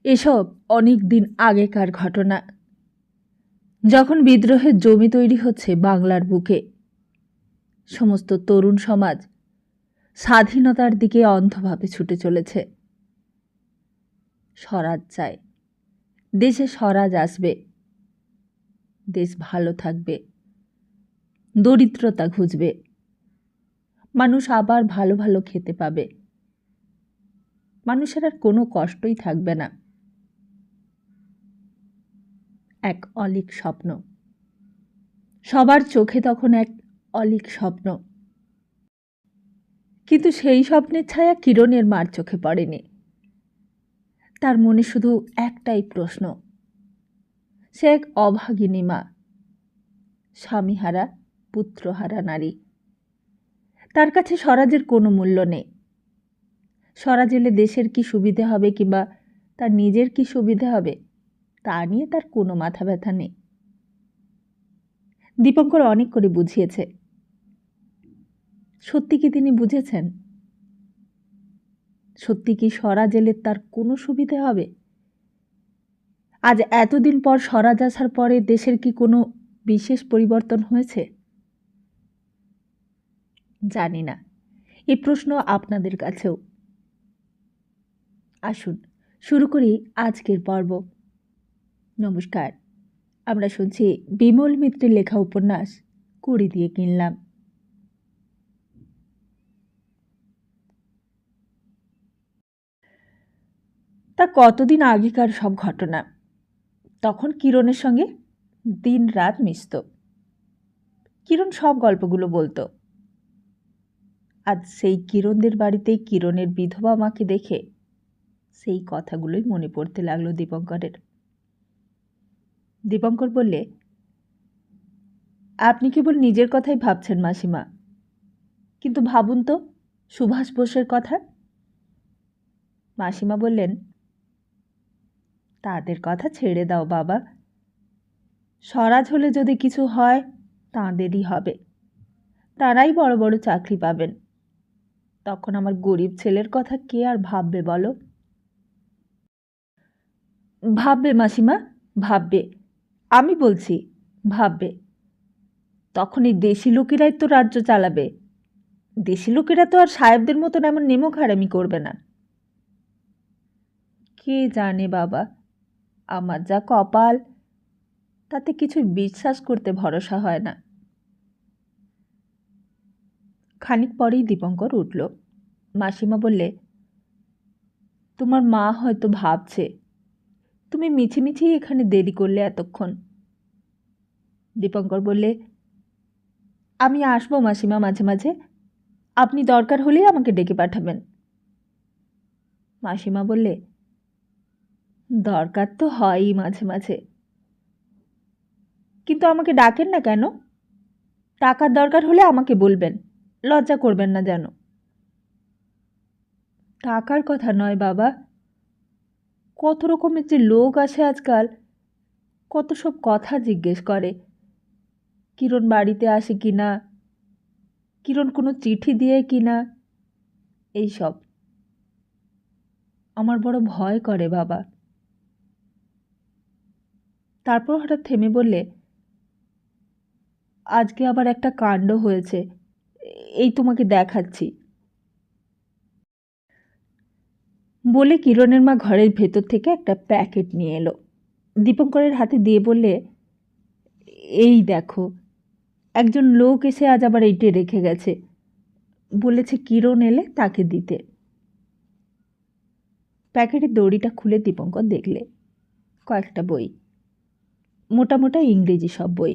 এসব অনেক দিন আগেকার ঘটনা, যখন বিদ্রোহের জমি তৈরি হচ্ছে বাংলার বুকে। সমস্ত তরুণ সমাজ স্বাধীনতার দিকে অন্ধভাবে ছুটে চলেছে। স্বরাজ চায়, দেশে স্বরাজ আসবে, দেশ ভালো থাকবে, দরিদ্রতা ঘুচবে, মানুষ আবার ভালো ভালো খেতে পাবে, মানুষের আর কোনো কষ্টই থাকবে না। এক অলীক স্বপ্ন, সবার চোখে তখন এক অলীক স্বপ্ন। কিন্তু সেই স্বপ্নের ছায়া কিরণের মার চোখে পড়েনি। তার মনে শুধু একটাই প্রশ্ন। সে এক অভাগিনী মা, স্বামীহারা, পুত্রহারা নারী। তার কাছে স্বরাজের কোনো মূল্য নেই। স্বরাজ এলে দেশের কি সুবিধে হবে কিংবা তার নিজের কি সুবিধে হবে তা নিয়ে তার কোনো মাথা ব্যথা নেই। দীপঙ্কর অনেক করে বুঝিয়েছে। সত্যি কি তিনি বুঝেছেন? সত্যি কি স্বরাজ এলে তার কোনো সুবিধে হবে? আজ এতদিন পর স্বরাজ আসার পরে দেশের কি কোনো বিশেষ পরিবর্তন হয়েছে? জানি না। এই প্রশ্ন আপনাদের কাছেও। আসুন শুরু করি আজকের পর্ব। নমস্কার, আমরা শুনছি বিমল মিত্রের লেখা উপন্যাস কুড়ি দিয়ে কিনলাম। তা কতদিন আগেকার সব ঘটনা। তখন কিরণের সঙ্গে দিন রাত মিশত। কিরণ সব গল্পগুলো বলতো। আজ সেই কিরণদের বাড়িতেই কিরণের বিধবা মাকে দেখে সেই কথাগুলোই মনে পড়তে লাগলো দীপঙ্করের। দীপঙ্কর বললে, আপনি কেবল নিজের কথাই ভাবছেন মাসিমা, কিন্তু ভাবুন তো সুভাষ বোসের কথা। মাসিমা বললেন, তাদের কথা ছেড়ে দাও বাবা, স্বরাজ হলে যদি কিছু হয় তাঁদেরই হবে, তারাই বড় বড় চাকরি পাবেন। তখন আমার গরিব ছেলের কথা কে আর ভাববে বলো? ভাববে মাসিমা, ভাববে, আমি বলছি ভাববে। তখন এই দেশি লোকেরাই তো রাজ্য চালাবে। দেশি লোকেরা তো আর সাহেবদের মতন এমন নেমো খারামি করবে না। কে জানে বাবা, আমার যা কপাল, তাতে কিছু বিশ্বাস করতে ভরসা হয় না। খানিক পরেই দীপঙ্কর উঠল। মাসিমা বললে, তোমার মা হয়তো ভাবছে তুমি মিছিমিছি এখানে দেরি করলে এতক্ষণ। দীপঙ্কর বললে, আমি আসবো মাসিমা মাঝে মাঝে, আপনি দরকার হলেই আমাকে ডেকে পাঠাবেন। মাসিমা বললে, দরকার তো হয়ই মাঝে মাঝে, কিন্তু আমাকে ডাকেন না কেন? টাকার দরকার হলে আমাকে বলবেন, লজ্জা করবেন না যেন। টাকার কথা নয় বাবা, কত রকমের যে লোক আসে আজকাল, কত সব কথা জিজ্ঞেস করে। কিরণ বাড়িতে আসে কি না, কিরণ কোনো চিঠি দিয়ে কি না, এইসব। আমার বড় ভয় করে বাবা। তারপর হঠাৎ থেমে বললে, আজকে আবার একটা কাণ্ড হয়েছে, এই তোমাকে দেখাচ্ছি। বলে কিরণের মা ঘরের ভেতর থেকে একটা প্যাকেট নিয়ে এলো। দীপঙ্করের হাতে দিয়ে বললে, এই দেখো, একজন লোক এসে আজ আবার এইটে রেখে গেছে, বলেছে কিরণ এলে তাকে দিতে। প্যাকেটের দড়িটা খুলে দীপঙ্কর দেখলে কয়েকটা বই, মোটা মোটা ইংরেজি সব বই,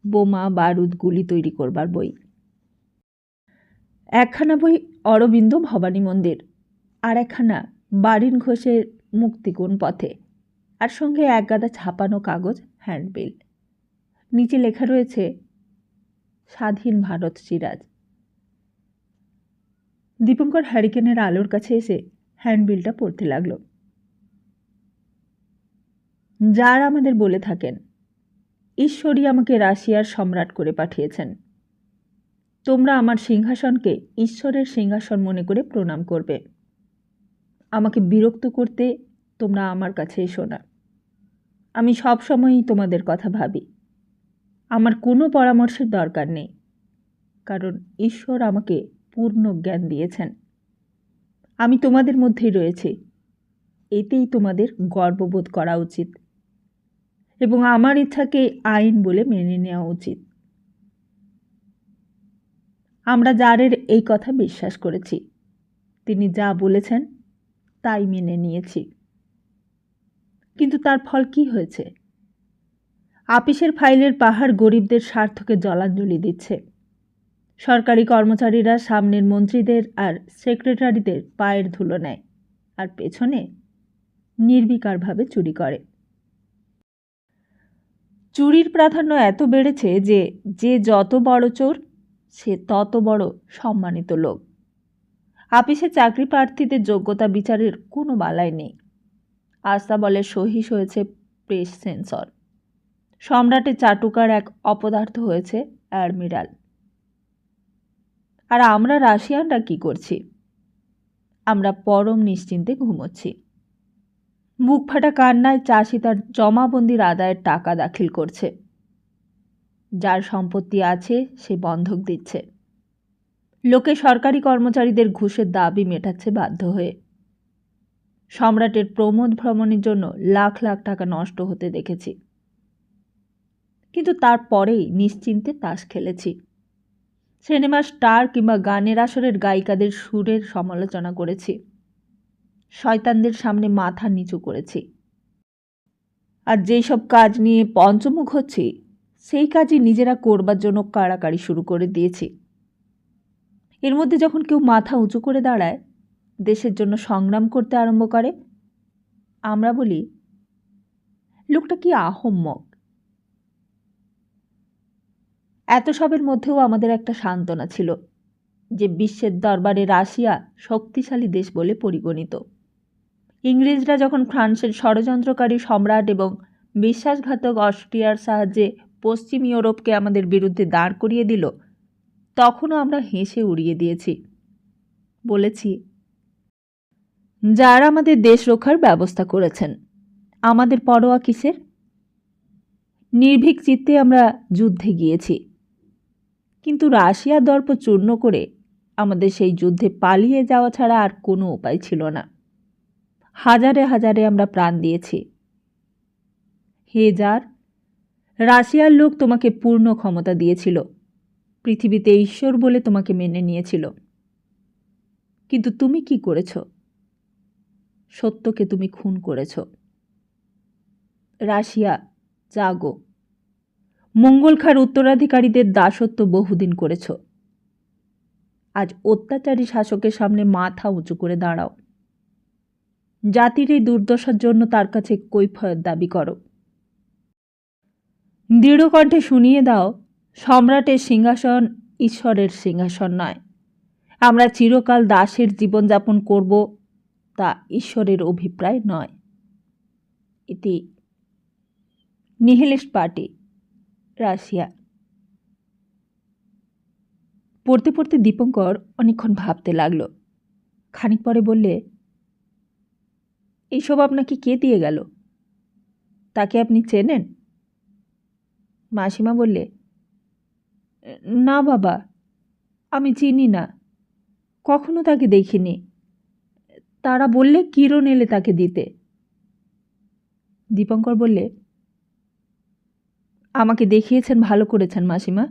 বোমা বারুদ গুলি তৈরি করবার বই। একখানা বই অরবিন্দ ভবানী মন্দির, আর একখানা বারিন ঘোষের মুক্তিকোণ পথে, আর সঙ্গে এক গাদা ছাপানো কাগজ হ্যান্ডবিল। নিচে লেখা রয়েছে স্বাধীন ভারত সিরাজ। দীপঙ্কর হ্যারিকেনের আলোর কাছে এসে হ্যান্ডবিলটা পড়তে লাগল। যার আমাদের বলে থাকেন, ঈশ্বরই আমাকে রাশিয়ার সম্রাট করে পাঠিয়েছেন। তোমরা আমার সিংহাসনকে ঈশ্বরের সিংহাসন মনে করে প্রণাম করবে। আমাকে বিরক্ত করতে তোমরা আমার কাছে এসো না। আমি সবসময়ই তোমাদের কথা ভাবি। আমার কোনো পরামর্শের দরকার নেই, কারণ ঈশ্বর আমাকে পূর্ণ জ্ঞান দিয়েছেন। আমি তোমাদের মধ্যেই রয়েছি, এতেই তোমাদের গর্ববোধ করা উচিত এবং আমার ইচ্ছাকে আইন বলে মেনে নেওয়া উচিত। আমরা জারের এই কথা বিশ্বাস করেছি। তিনি যা বলেছেন তাই মেনে নিয়েছি। কিন্তু তার ফল কি হয়েছে? আপিসের ফাইলের পাহাড় গরিবদের স্বার্থকে জলাঞ্জলি দিচ্ছে। সরকারি কর্মচারীরা সামনের মন্ত্রীদের আর সেক্রেটারিদের পায়ের ধুলো নেয়, আর পেছনে নির্বিকারভাবে চুরি করে। চুরির প্রাধান্য এত বেড়েছে যে যে যত বড় চোর সে তত বড় সম্মানিত লোক। আপিসে চাকরি প্রার্থীদের যোগ্যতা বিচারের কোনো বালাই নেই। আস্তাবলের সহিস হয়েছে প্রেস সেন্সর। সম্রাটের চাটুকার এক অপদার্থ হয়েছে অ্যাডমিরাল। আর আমরা রাশিয়ানরা কি করছি? আমরা পরম নিশ্চিন্তে ঘুমোচ্ছি। বুক ফাটা কান্নায় চাষি তার জমাবন্দির আদায়ের টাকা দাখিল করছে। যার সম্পত্তি আছে সে বন্ধক দিচ্ছে। লোকে সরকারি কর্মচারীদের ঘুষের দাবি মেটাচ্ছে বাধ্য হয়ে। সম্রাটের প্রমোদ ভ্রমণের জন্য লাখ লাখ টাকা নষ্ট হতে দেখেছি, কিন্তু তারপরেই নিশ্চিন্তে তাস খেলেছি। সিনেমার স্টার কিংবা গানের আসরের গায়িকাদের সুরের সমালোচনা করেছি। শয়তানদের সামনে মাথা নিচু করেছি। আর যেই সব কাজ নিয়ে পঞ্চমুখ হচ্ছি সেই কাজই নিজেরা করবার জন্য কাড়াকাড়ি শুরু করে দিয়েছি। এর মধ্যে যখন কেউ মাথা উঁচু করে দাঁড়ায়, দেশের জন্য সংগ্রাম করতে আরম্ভ করে, আমরা বলি লোকটা কি আহম্মক। এত সবের মধ্যেও আমাদের একটা সান্ত্বনা ছিল যে বিশ্বের দরবারে রাশিয়া শক্তিশালী দেশ বলে পরিগণিত। ইংরেজরা যখন ফ্রান্সের ষড়যন্ত্রকারী সম্রাট এবং বিশ্বাসঘাতক অস্ট্রিয়ার সাহায্যে পশ্চিম ইউরোপকে আমাদের বিরুদ্ধে দাঁড় করিয়ে দিল, তখনও আমরা হেসে উড়িয়ে দিয়েছি। বলেছি, যারা আমাদের দেশ রক্ষার ব্যবস্থা করেছেন, আমাদের পরোয়া কিসের? নির্ভীক চিত্তে আমরা যুদ্ধে গিয়েছি, কিন্তু রাশিয়ার দর্প চূর্ণ করে আমাদের সেই যুদ্ধে পালিয়ে যাওয়া ছাড়া আর কোনো উপায় ছিল না। হাজারে হাজারে আমরা প্রাণ দিয়েছি। হে জার, রাশিয়ার লোক তোমাকে পূর্ণ ক্ষমতা দিয়েছিল, পৃথিবীতে ঈশ্বর বলে তোমাকে মেনে নিয়েছিল। কিন্তু তুমি কি করেছ? সত্যকে তুমি খুন করেছ। রাশিয়া, জাগো। মঙ্গলখার উত্তরাধিকারীদের দাসত্ব বহুদিন করেছ। আজ অত্যাচারী শাসকের সামনে মাথা উঁচু করে দাঁড়াও। জাতির এই দুর্দশার জন্য তার কাছে কৈফিয়ত দাবি করো। দৃঢ় কণ্ঠে শুনিয়ে দাও, সম্রাটের সিংহাসন ঈশ্বরের সিংহাসন নয়। আমরা চিরকাল দাসের জীবনযাপন করব, তা ঈশ্বরের অভিপ্রায় নয়। ইতি নিহিলিস্ট পার্টি, রাশিয়া। পড়তে পড়তে দীপঙ্কর অনেকক্ষণ ভাবতে লাগল। খানিক পরে বললে, এইসব আপনাকে কে দিয়ে গেল? তাকে আপনি চেনেন? মাসিমা বললে, না বাবা, আমি চিনি না, কখনো তাকে দেখিনি। তারা বললে কিরণ এলে তাকে দিতে। দীপঙ্কর বললে, আমাকে দেখিয়েছেন, ভালো করেছেন মাসিমা।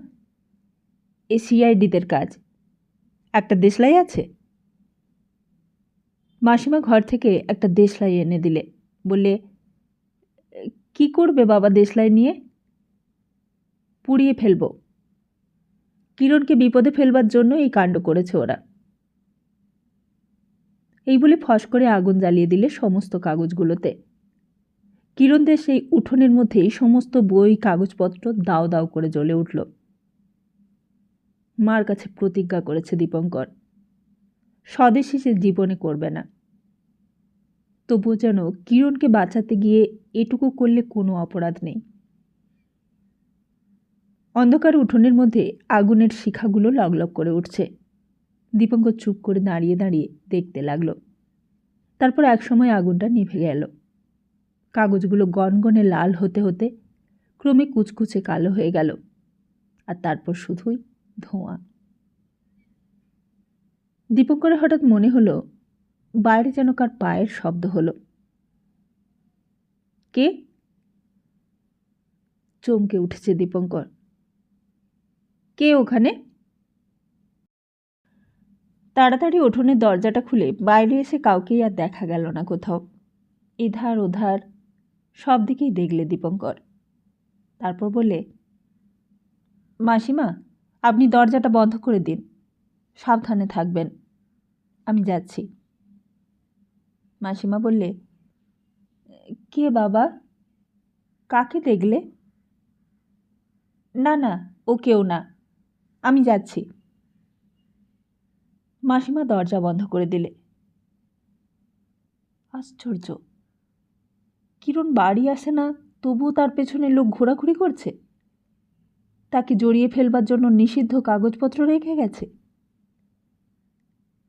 এ সিআইডিদের কাজ। একটা দেশলাই আছে? মাসিমা ঘর থেকে একটা দেশলাই এনে দিলে। বললে, কি করবে বাবা দেশলাই নিয়ে? পুড়িয়ে ফেলব। কিরণকে বিপদে ফেলবার জন্য এই কাণ্ড করেছে ওরা। এই বলে ফস করে আগুন জ্বালিয়ে দিলে সমস্ত কাগজগুলোতে। কিরণদের সেই উঠোনের মধ্যেই সমস্ত বই কাগজপত্র দাও দাও করে জ্বলে উঠল। মার কাছে প্রতিজ্ঞা করেছে দীপঙ্কর, স্বদেশী সে জীবনে করবে না। তবুও যেন কিরণকে বাঁচাতে গিয়ে এটুকু করলে কোনো অপরাধ নেই। অন্ধকার উঠোনের মধ্যে আগুনের শিখাগুলো লগলগ করে উঠছে। দীপঙ্কর চুপ করে দাঁড়িয়ে দাঁড়িয়ে দেখতে লাগল। তারপর একসময় আগুনটা নিভে গেল। কাগজগুলো গনগনে লাল হতে হতে ক্রমে কুচকুচে কালো হয়ে গেল, আর তারপর শুধুই ধোঁয়া। দীপঙ্করের হঠাৎ মনে হলো বাইরে যেন কার পায়ের শব্দ হলো। কে? চমকে উঠেছে দীপঙ্কর। কে ওখানে? তাড়াতাড়ি উঠোনের দরজাটা খুলে বাইরে এসে কাউকেই আর দেখা গেল না কোথাও। এধার ওধার সব দিকেই দেখলে দীপঙ্কর। তারপর বললে, মাসিমা, আপনি দরজাটা বন্ধ করে দিন, সাবধানে থাকবেন, আমি যাচ্ছি। মাসিমা বললে, কে বাবা? কাকে দেখলে? না না, ও কেউ না, আমি যাচ্ছি। মাসিমা দরজা বন্ধ করে দিলে। আশ্চর্য, কিরণ বাড়ি আসে না, তবুও তার পেছনে লোক ঘোরাঘুরি করছে। তাকে জড়িয়ে ফেলবার জন্য নিষিদ্ধ কাগজপত্র রেখে গেছে।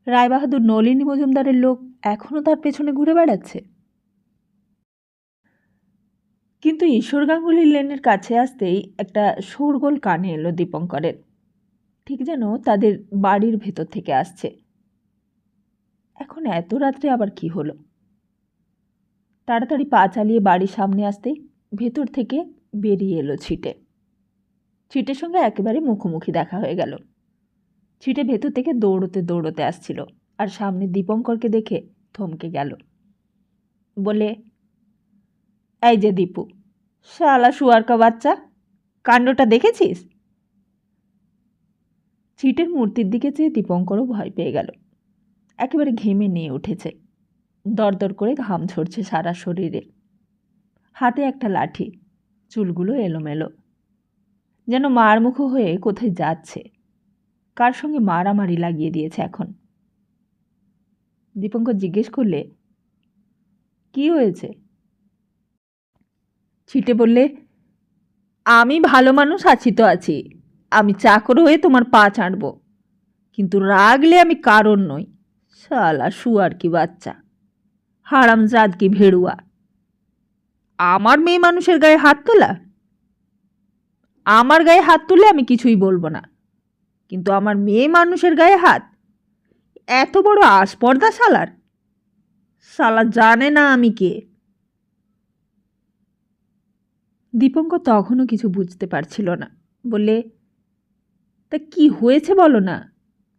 রায়বাহাদুর নলিনী মজুমদারের লোক এখনও তার পেছনে ঘুরে বেড়াচ্ছে। কিন্তু ঈশ্বর গাঙ্গুলির লেনের কাছে আসতেই একটা শোরগোল কানে এলো দীপঙ্করের, ঠিক যেন তাদের বাড়ির ভেতর থেকে আসছে। এখন এত রাত্রে আবার কি হলো? তাড়াতাড়ি পা চালিয়ে বাড়ির সামনে আসতেই ভেতর থেকে বেরিয়ে এলো ছিটে। ছিটের সঙ্গে একেবারে মুখোমুখি দেখা হয়ে গেল। ছিটে ভেতর থেকে দৌড়তে দৌড়তে আসছিল, আর সামনে দীপঙ্করকে দেখে থমকে গেল। বলে, এই যে দীপু, শালা শুয়ারকা বাচ্চা, কাণ্ডটা দেখেছিস? ছিটের মূর্তির দিকে চেয়ে দীপঙ্করও ভয় পেয়ে গেল। একেবারে ঘেমে নিয়ে উঠেছে, দরদর করে ঘাম ঝরছে সারা শরীরে। হাতে একটা লাঠি, চুলগুলো এলোমেলো, যেন মারমুখো হয়ে কোথায় যাচ্ছে, কার সঙ্গে মারামারি লাগিয়ে দিয়েছে এখন। দীপঙ্কর জিজ্ঞেস করলে, কি হয়েছে? ছিটে বললে, আমি ভালো মানুষ আছি তো আছি, আমি চাকর হয়ে তোমার পা চাঁটব, কিন্তু রাগলে আমি কারণ নই। শালা শুয়ার কি বাচ্চা, হারামজাদ কি ভেড়ুয়া, আমার মেয়ে মানুষের গায়ে হাত তোলা? আমার গায়ে হাত তুলে আমি কিছুই বলবো না, কিন্তু আমার মেয়ে মানুষের গায়ে হাত? এত বড় আস্পর্ধা শালার! শালা জানে না আমি কে। দীপঙ্কর তখনও কিছু বুঝতে পারছিল না। বললে, তা কি হয়েছে বলো না,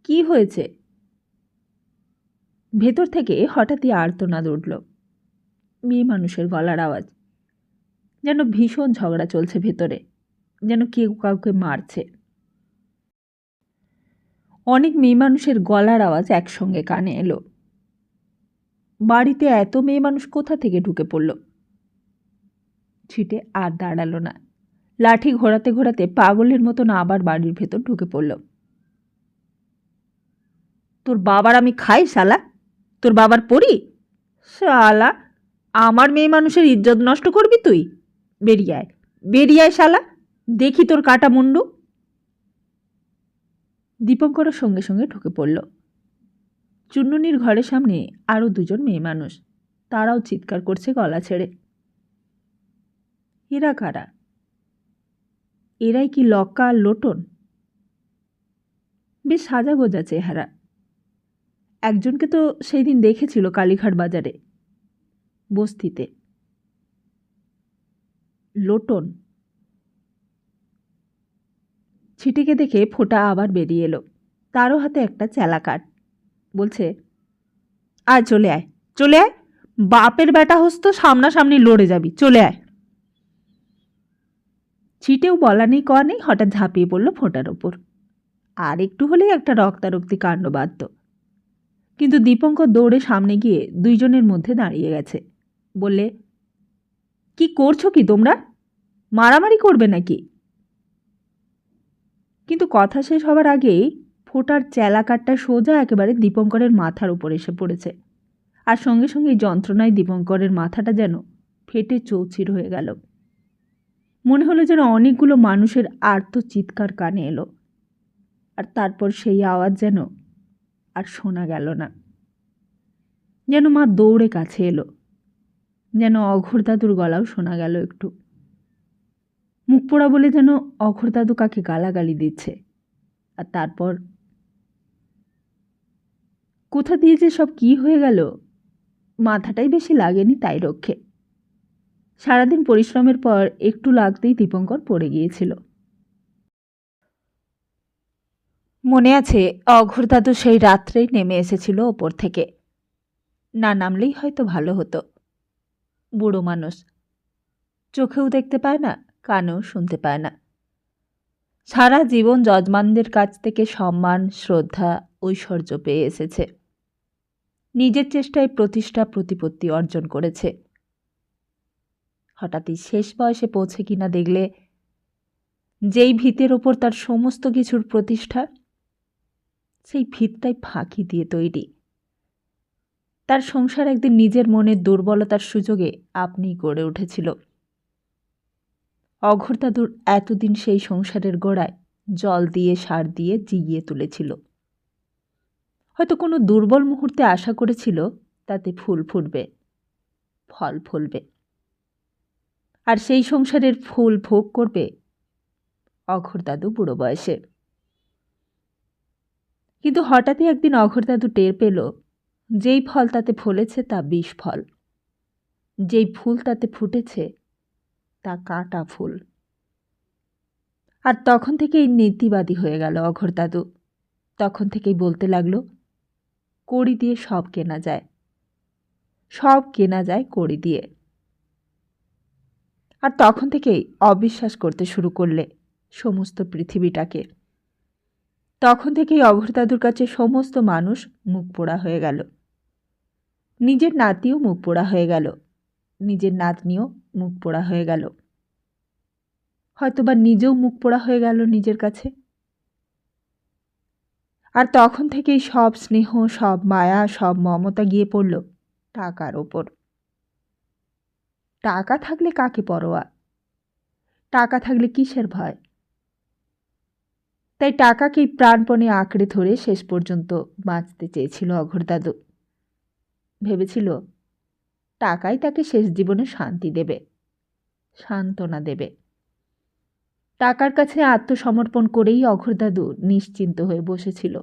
কি হয়েছে? ভেতর থেকে হঠাৎই আর্তনাদ উঠল, মেয়ে মানুষের গলার আওয়াজ, যেন ভীষণ ঝগড়া চলছে ভেতরে, যেন কেউ কাউকে মারছে। অনেক মেয়ে মানুষের গলার আওয়াজ একসঙ্গে কানে এলো। বাড়িতে এত মেয়ে মানুষ কোথা থেকে ঢুকে পড়ল? ছিটে আর দাঁড়ালো না, লাঠি ঘোরাতে ঘোরাতে পাগলের মতন আবার বাড়ির ভেতর ঢুকে পড়ল। তোর বাবার আমি খাই শালা, তোর বাবার পড়ি? শালা, আমার মেয়ে মানুষের ইজ্জত নষ্ট করবি তুই? বেরিয়ে আয়, বেরিয়ে আয় শালা, দেখি তোর কাটা মুন্ডু। দীপঙ্করও সঙ্গে সঙ্গে ঢুকে পড়ল। চুন্নুনির ঘরের সামনে আরও দুজন মেয়ে মানুষ, তারাও চিৎকার করছে গলা ছেড়ে। এরা কারা? এরাই কি লক্কা আর লোটন? বেশ সাজা গোজা চেহারা। একজনকে তো সেই দিন দেখেছিল কালীঘাট বাজারে, বস্তিতে। লোটন। ছিটিকে দেখে ফোঁটা আবার বেরিয়ে এলো, তারও হাতে একটা চেলা কাঠ। বলছে, আয় চলে আয়, চলে আয়, বাপের বেটা হোস তো সামনাসামনি লড়ে যাবি, চলে আয়। ছিটেও বলা নেই কওয়া নেই হঠাৎ ঝাঁপিয়ে পড়ল ফোঁটার ওপর। আর একটু হলেই একটা রক্তারক্তি কাণ্ড বাধ্য। কিন্তু দীপঙ্কর দৌড়ে সামনে গিয়ে দুইজনের মধ্যে দাঁড়িয়ে গেছে। বললে, কি করছো কি তোমরা? মারামারি করবে নাকি? কিন্তু কথা শেষ হবার আগেই ফোঁটার চেলা কাঠটা সোজা একেবারে দীপঙ্করের মাথার উপর এসে পড়েছে, আর সঙ্গে সঙ্গে যন্ত্রণায় দীপঙ্করের মাথাটা যেন ফেটে চৌচির হয়ে গেল। মনে হলো যেন অনেকগুলো মানুষের আর্ত চিৎকার কানে এলো, আর তারপর সেই আওয়াজ যেন আর শোনা গেল না। যেন মা দৌড়ে কাছে এলো, যেন অঘোর দাদুর গলাও শোনা গেল একটু। মুখ পোড়া বলে যেন অঘোর দাদু কাকে গালাগালি দিচ্ছে। আর তারপর কোথা দিয়ে যে সব কি হয়ে গেল, মাথাটাই বেশি লাগেনি তাই রক্ষে। সারাদিন পরিশ্রমের পর একটু লাগতেই দীপঙ্কর পড়ে গিয়েছিল। মনে আছে অঘোর দাদু সেই রাত্রেই নেমে এসেছিল ওপর থেকে। না নামলেই হয়তো ভালো হতো। বুড়ো মানুষ, চোখেও দেখতে পায় না, কানেও শুনতে পায় না। সারা জীবন যজমানদের কাছ থেকে সম্মান, শ্রদ্ধা, ঐশ্বর্য পেয়ে এসেছে। নিজের চেষ্টায় প্রতিষ্ঠা, প্রতিপত্তি অর্জন করেছে। হঠাৎই শেষ বয়সে পৌঁছে কিনা দেখলে যেই ভিতের ওপর তার সমস্ত কিছুর প্রতিষ্ঠা, সেই ভিতটাই ফাঁকি দিয়ে তৈরি। তার সংসার একদিন নিজের মনের দুর্বলতার সুযোগে আপনিই গড়ে উঠেছিল। অঘোর দাদুর এতদিন সেই সংসারের গোড়ায় জল দিয়ে, সার দিয়ে জিগিয়ে তুলেছিল। হয়তো কোনো দুর্বল মুহূর্তে আশা করেছিল তাতে ফুল ফুটবে, ফল ফলবে, আর সেই সংসারের ফুল ভোগ করবে অঘোর দাদু বুড়ো বয়সে। কিন্তু হঠাৎই একদিন অঘোর দাদু টের পেল যেই ফল তাতে ফলেছে তা বিষ ফল, যেই ফুল তাতে ফুটেছে তা কাঁটা ফুল। আর তখন থেকেই নীতিবাদী হয়ে গেল অঘোর দাদু। তখন থেকেই বলতে লাগলো, কড়ি দিয়ে সব কেনা যায়, সব কেনা যায় কড়ি দিয়ে। আর তখন থেকেই অবিশ্বাস করতে শুরু করলে সমস্ত পৃথিবীটাকে। তখন থেকেই অঘোর দাদুর কাছে সমস্ত মানুষ মুখ পোড়া হয়ে গেল। নিজের নাতিও মুখ পোড়া হয়ে গেল, নিজের নাতনিও মুখ পোড়া হয়ে গেল, হয়তোবা নিজেও মুখ পোড়া হয়ে গেল নিজের কাছে। আর তখন থেকেই সব স্নেহ, সব মায়া, সব মমতা গিয়ে পড়ল টাকার ওপর। টাকা থাকলে কাকে পরোয়া, টাকা থাকলে কিসের ভয়? তাই টাকাকেই প্রাণপণে আঁকড়ে ধরে শেষ পর্যন্ত বাঁচতে চেয়েছিল অঘোর দাদু। ভেবেছিল টাকাই তাকে শেষ জীবনে শান্তি দেবে, সান্ত্বনা দেবে। টাকার কাছে আত্মসমর্পণ করেই অঘোর দাদু নিশ্চিন্ত হয়ে বসেছিল।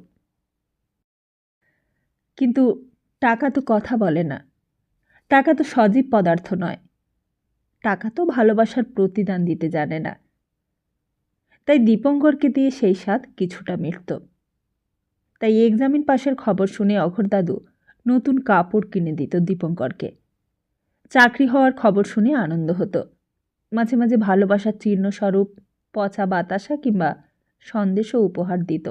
কিন্তু টাকা তো কথা বলে না, টাকা তো সজীব পদার্থ নয়, টাকা তো ভালোবাসার প্রতিদান দিতে জানে না। তাই দীপঙ্করকে দিয়ে সেই স্বাদ কিছুটা মিটত। তাই এক্সামিন পাশের খবর শুনে অঘোর দাদু নতুন কাপড় কিনে দিত দীপঙ্করকে। চাকরি হওয়ার খবর শুনে আনন্দ হতো। মাঝে মাঝে ভালোবাসার চিহ্নস্বরূপ পচা বাতাসা কিংবা সন্দেশও উপহার দিত।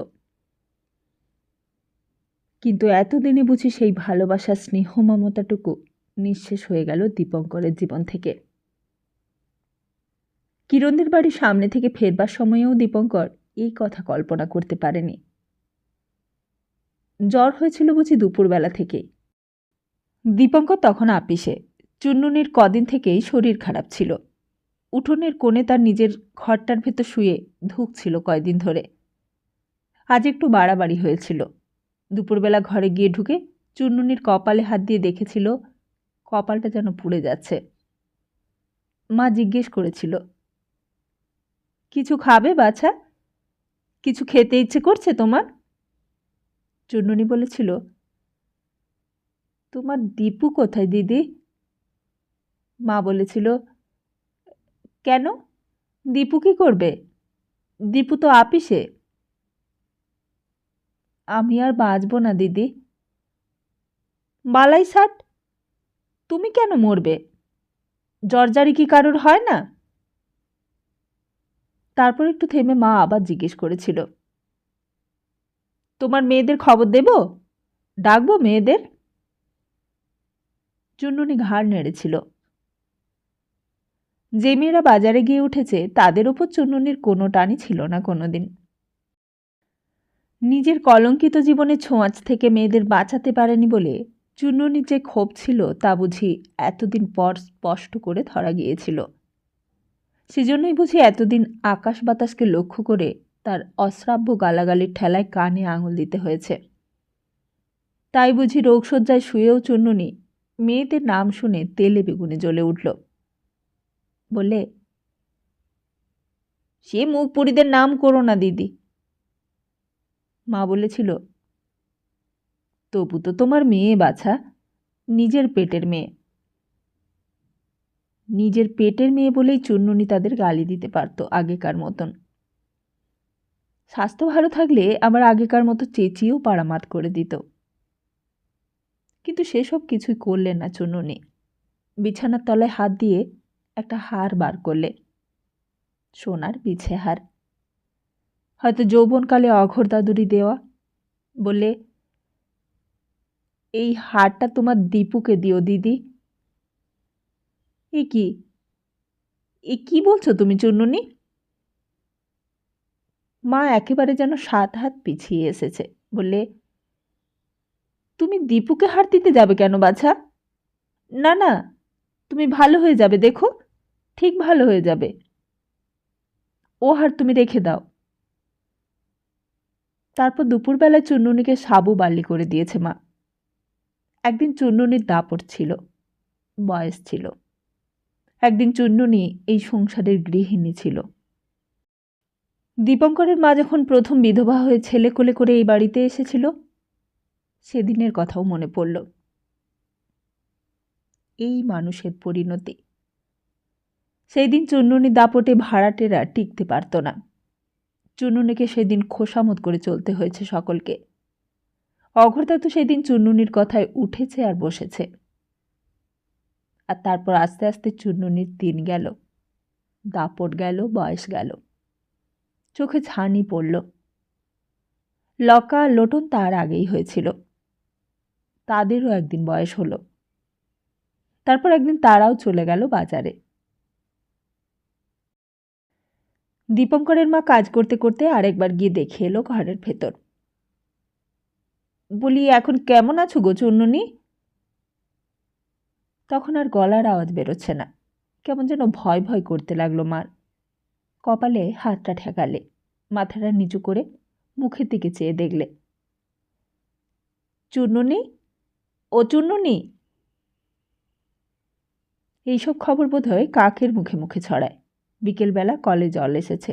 কিন্তু এতদিনে বুঝি সেই ভালোবাসার স্নেহ মমতাটুকু নিঃশেষ হয়ে গেল দীপঙ্করের জীবন থেকে। কিরণদের বাড়ির সামনে থেকে ফেরবার সময়েও দীপঙ্কর এই কথা কল্পনা করতে পারেনি। জ্বর হয়েছিল বুঝি দুপুরবেলা থেকেই। দীপঙ্কর তখন আপিসে। চুন্নুনির কদিন থেকেই শরীর খারাপ ছিল। উঠোনের কোণে তার নিজের ঘরটার ভেতর শুয়ে ধুঁকছিল কয়দিন ধরে। আজ একটু বাড়াবাড়ি হয়েছিল। দুপুরবেলা ঘরে গিয়ে ঢুকে চুন্নুনির কপালে হাত দিয়ে দেখেছিল কপালটা যেন পুড়ে যাচ্ছে। মা জিজ্ঞেস করেছিল, কিছু খাবে বাছা? কিছু খেতে ইচ্ছে করছে তোমার? চুন্নুনি বলেছিল, তোমার দীপু কোথায় দিদি? মা বলেছিল, কেন, দীপু কি করবে? দীপু তো আপিসে। আমি আর বাঁচব না দিদি। বালাই ষাট, তুমি কেন মরবে? জর্জারি কি কারোর হয় না? তারপর একটু থেমে মা আবার জিজ্ঞেস করেছিল, তোমার মেয়েদের খবর দেব? ডাকবো মেয়েদের? চুন্নুনি ঘাড় নেড়েছিল। যে মেয়েরা বাজারে গিয়ে উঠেছে তাদের ওপর চুন্নুনির কোনো টানই ছিল না কোনোদিন। নিজের কলঙ্কিত জীবনের ছোঁয়াচ থেকে মেয়েদের বাঁচাতে পারেনি বলে চুন্নুনির যে ক্ষোভ ছিল তা বুঝি এতদিন পর স্পষ্ট করে ধরা গিয়েছিল। সেজন্যই বুঝি এতদিন আকাশ বাতাসকে লক্ষ্য করে তার অশ্রাব্য গালাগালির ঠেলায় কানে আঙুল দিতে হয়েছে। তাই বুঝি রোগশয্যায় শুয়েও চুন্নুনি মেয়েদের নাম শুনে তেলে বেগুনে জ্বলে উঠল। বললে, সে মুখ পুরীদের নাম করো না দিদি। মা বলেছিল, তবু তো তোমার মেয়ে বাছা, নিজের পেটের মেয়ে। নিজের পেটের মেয়ে বলেই চুন্নুনি তাদের গালি দিতে পারত আগেকার মতন। স্বাস্থ্য ভালো থাকলে আবার আগেকার মতো চেঁচিয়েও পাড়ামাত করে দিত। কিন্তু সেসব কিছুই করলেন না চুন্নুনি। বিছানার তলায় হাত দিয়ে একটা হার বার করলে, সোনার বিছে হার, হয়তো যৌবনকালে অঘোর দাদুরি দেওয়া। বললে, এই হারটা তোমার দীপুকে দিও দিদি। এ কি, এ কি বলছো তুমি চুন্নুনি? মা একেবারে যেন 7 হাত পিছিয়ে এসেছে। বললে, তুমি দীপুকে হার দিতে যাবে কেন বাছা? না না, তুমি ভালো হয়ে যাবে, দেখো ঠিক ভালো হয়ে যাবে। ও হার তুমি রেখে দাও। তারপর দুপুরবেলায় চুন্নুনিকে সাবু বার্লি করে দিয়েছে মা। একদিন চুন্নুনির দাপট ছিল, বয়স ছিল। একদিন চুন্নুনি এই সংসারের গৃহিণী ছিল। দীপঙ্করের মা যখন প্রথম বিধবা হয়ে ছেলে কোলে করে এই বাড়িতে এসেছিল, সেদিনের কথাও মনে পড়ল। এই মানুষের পরিণতি। সেই দিন চুন্নুনি দাপটে ভাড়াটেরা টিকতে পারত না। চুন্নুনিকে সেদিন খোসামত করে চলতে হয়েছে সকলকে। অঘোরদা তো সেদিন চুন্নুনির কথায় উঠেছে আর বসেছে। আর তারপর আস্তে আস্তে চুন্নুনির দিন গেল, দাপট গেল, বয়স গেল। চোখে ছানি পড়ল। লকা লোটন তার আগেই হয়েছিল। তাদেরও একদিন বয়স হলো। তারপর একদিন তারাও চলে গেল বাজারে। দীপঙ্করের মা কাজ করতে করতে আরেকবার গিয়ে দেখে এলো ঘরের ভেতর। বলি, এখন কেমন আছো গো চুন্নুনি? তখন আর গলার আওয়াজ বেরোচ্ছে না। কেমন যেন ভয় ভয় করতে লাগলো মার। কপালে হাতটা ঠেকালে, মাথাটা নিচু করে মুখের দিকে চেয়ে দেখলে, চুন্নুনি, ও চুন্নুনি। এইসব খবর বোধহয় কাকের মুখে মুখে ছড়ায়। বিকেলবেলা কলে জল এসেছে।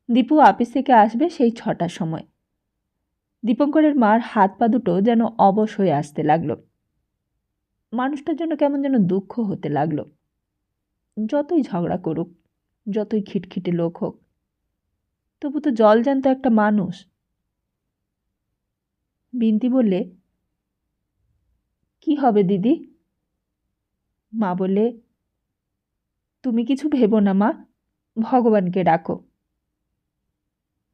দীপু আপিস থেকে আসবে সেই 6টার সময়। দীপঙ্করের মার হাত পা দুটো যেন অবশ হয়ে আসতে লাগলো। মানুষটার জন্য কেমন যেন দুঃখ হতে লাগলো। যতই ঝগড়া করুক, যতই খিটখিটে লোক হোক, তবু তো জলজ্যান্ত একটা মানুষ। বিন্তি বললে, কি হবে দিদি? মা বললে, তুমি কিছু ভেবো না মা, ভগবানকে ডাকো।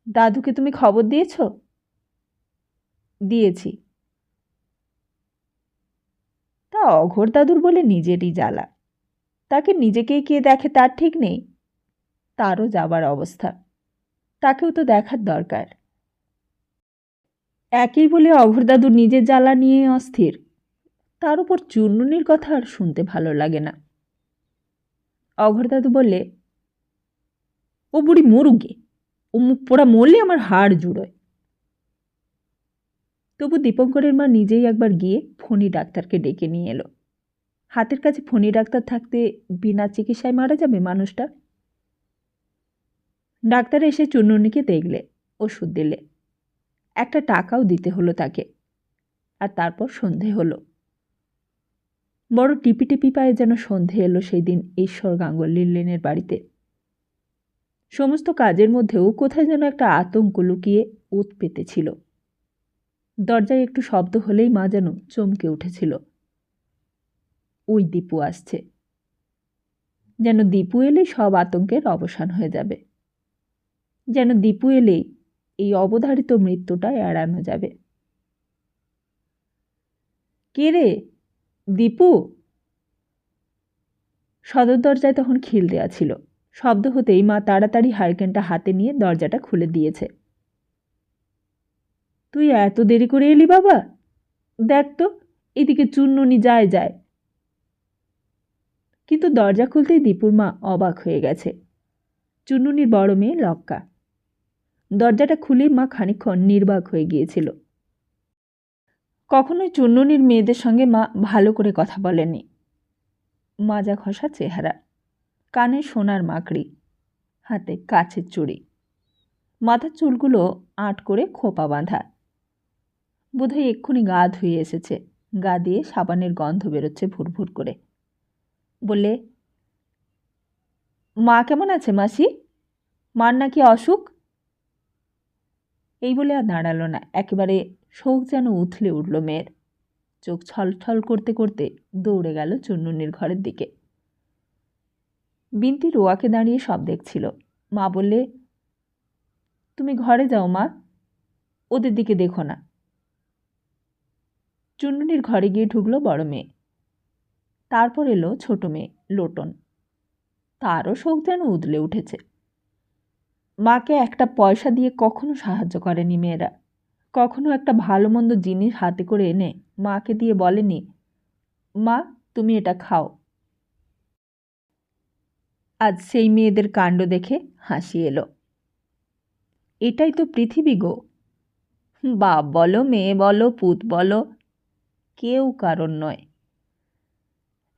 দাদুকে তুমি খবর দিয়েছ? দিয়েছি। তা অঘোর দাদুর বলে নিজেরই জ্বালা। তাকে নিজেকেই কে দেখে তার ঠিক নেই। তারও যাবার অবস্থা, তাকেও তো দেখার দরকার। একই বলে অঘোর দাদু নিজের জ্বালা নিয়ে অস্থির। তার উপর চুন্নুনির কথা আর শুনতে ভালো লাগে না। অঘোর দাদু বললে, ও বুড়ি মরুগে, ও মুখ পোড়া মরলে আমার হাড় জুড়োয়। তবু দীপঙ্করের মা নিজেই একবার গিয়ে ফণি ডাক্তারকে ডেকে নিয়ে এলো। হাতের কাছে ফণি ডাক্তার থাকতে বিনা চিকিৎসায় মারা যাবে মানুষটা? ডাক্তার এসে চুন্নুনিকে দেখলে, ওষুধ দিলে। একটা টাকাও দিতে হলো তাকে। আর তারপর সন্ধে হলো। বড় টিপি টিপি পায়ে যেন সন্ধে এলো সেই দিন ঈশ্বর গাঙ্গুলির লেনের বাড়িতে। সমস্ত কাজের মধ্যেও কোথায় যেন একটা আতঙ্ক লুকিয়ে ওত পেতেছিল। দরজায় একটু শব্দ হলেই মা যেন চমকে উঠেছিল। ওই দীপু আসছে। যেন দীপু এলেই সব আতঙ্কের অবসান হয়ে যাবে। যেন দীপু এলেই এই অবধারিত মৃত্যুটা এড়ানো যাবে। কে রে, দীপু? সদর দরজায় তখন খিল দেয়া ছিল। শব্দ হতেই মা তাড়াতাড়ি হারিকেনটা হাতে নিয়ে দরজাটা খুলে দিয়েছে। তুই এত দেরি করে এলি বাবা? দেখ তো, এদিকে চুন্নুনি যায় যায়। কিন্তু দরজা খুলতেই দীপুর মা অবাক হয়ে গেছে। চুন্নুনির বড় মেয়ে লক্কা। দরজাটা খুলেই মা খানিকক্ষণ নির্বাক হয়ে গিয়েছিল। কখনোই চুন্ননির মেয়েদের সঙ্গে মা ভালো করে কথা বলেনি। মাজা ঘষা চেহারা, কানে সোনার মাকড়ি, হাতে কাচের চুড়ি, মাথার চুলগুলো আঁট করে খোপা বাঁধা। বোধহয় এক্ষুনি গা ধুয়ে এসেছে, গা দিয়ে সাবানের গন্ধ বেরোচ্ছে ভুরভুর করে। বললে, মা কেমন আছে মাসি? মার নাকি অসুখ? এই বলে আর দাঁড়ালো না, একেবারে শোক যেন উথলে উঠল মেয়ের। চোখ ছলছল করতে করতে দৌড়ে গেল চুন্নুনির ঘরের দিকে। বিন্তি রোয়াকে দাঁড়িয়ে সব দেখছিল। মা বললে, তুমি ঘরে যাও মা, ওদের দিকে দেখো না। চুন্নুনির ঘরে গিয়ে ঢুকলো বড় মেয়ে। তারপর এলো ছোট মেয়ে লোটন। তারও শোক যেন উদলে উঠেছে। মাকে একটা পয়সা দিয়ে কখনো সাহায্য করেনি মেয়েরা। কখনো একটা ভালো মন্দ জিনিস হাতে করে এনে মাকে দিয়ে বলেনি, মা তুমি এটা খাও। আজ সেই মেয়েদের কাণ্ড দেখে হাসি এলো। এটাই তো পৃথিবী গো। বাপ বলো, মেয়ে বলো, পুত বলো, কেউ কারণ নয়।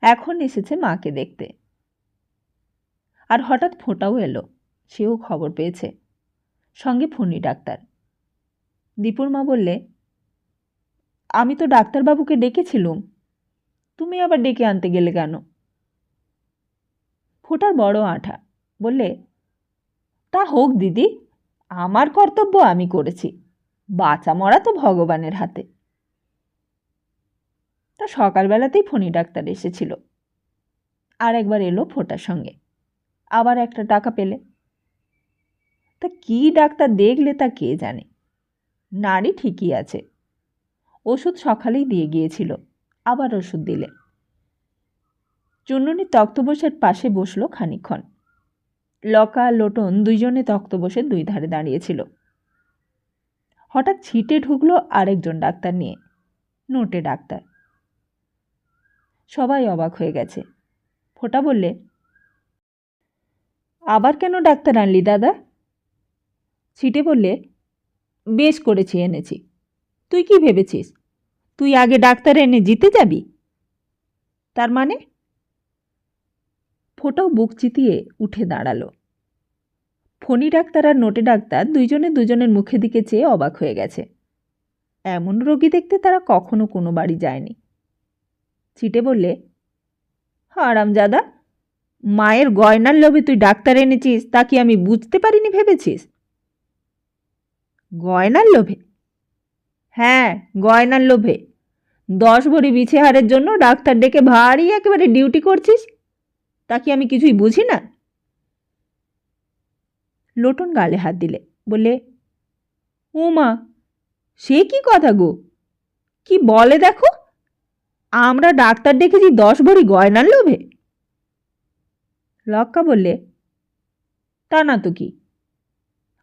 এখন এসেছে মাকে দেখতে। আর হঠাৎ ফোঁটাও এলো, সেও খবর পেয়েছে, সঙ্গে ফণি ডাক্তার। দীপুর মা বললে, আমি তো ডাক্তারবাবুকে ডেকেছিলুম, তুমি আবার ডেকে আনতে গেলে কেন? ফোঁটার বড় আঠা, বললে, তা হোক দিদি, আমার কর্তব্য আমি করেছি, বাঁচা মরা তো ভগবানের হাতে। তা সকালবেলাতেই ফণি ডাক্তার এসেছিল, আর একবার এলো ফোঁটার সঙ্গে, আবার একটা টাকা পেলে। তা কি ডাক্তার দেখলে তা কে জানে, নাড়ি ঠিকই আছে। ওষুধ সকালেই দিয়ে গিয়েছিল, আবার ওষুধ দিলে। চুন্নুনি তক্তপোষের পাশে বসলো খানিকক্ষণ। লকা লোটন দুইজনে তক্তপোষের দুই ধারে দাঁড়িয়েছিল। হঠাৎ ছিটে ঢুকলো আরেকজন ডাক্তার নিয়ে, নোটে ডাক্তার। সবাই অবাক হয়ে গেছে। ফোঁটা বললে, আবার কেন ডাক্তার আনলি দাদা? ছিটে বললে, বেশ করেছি এনেছি। তুই কি ভেবেছিস তুই আগে ডাক্তার এনে জিতে যাবি? তার মানে? ফোঁটাও বুক চিতিয়ে উঠে দাঁড়ালো। ফণি ডাক্তার আর নোটে ডাক্তার দুইজনে দুজনের মুখের দিকে চেয়ে অবাক হয়ে গেছে। এমন রোগী দেখতে তারা কখনো কোনো বাড়ি যায়নি। ছিটে বললে, হারামজাদা, মায়ের গয়নার লোভে তুই ডাক্তার এনেছিস তা কি আমি বুঝতে পারিনি ভেবেছিস? গয়নার লোভে? হ্যাঁ, গয়নার লোভে 10 ভরি বিছেহারের জন্য ডাক্তার ডেকে ভারী একেবারে ডিউটি করছিস, তা কি আমি কিছুই বুঝি না? লোটন গালে হাত দিলে, বললে, ও মা, সে কি কথা গো, কি বলে দেখো, আমরা ডাক্তার ডেকেছি 10 ভরি গয়নার লোভে? লক্কা বললে, তা না তো কি,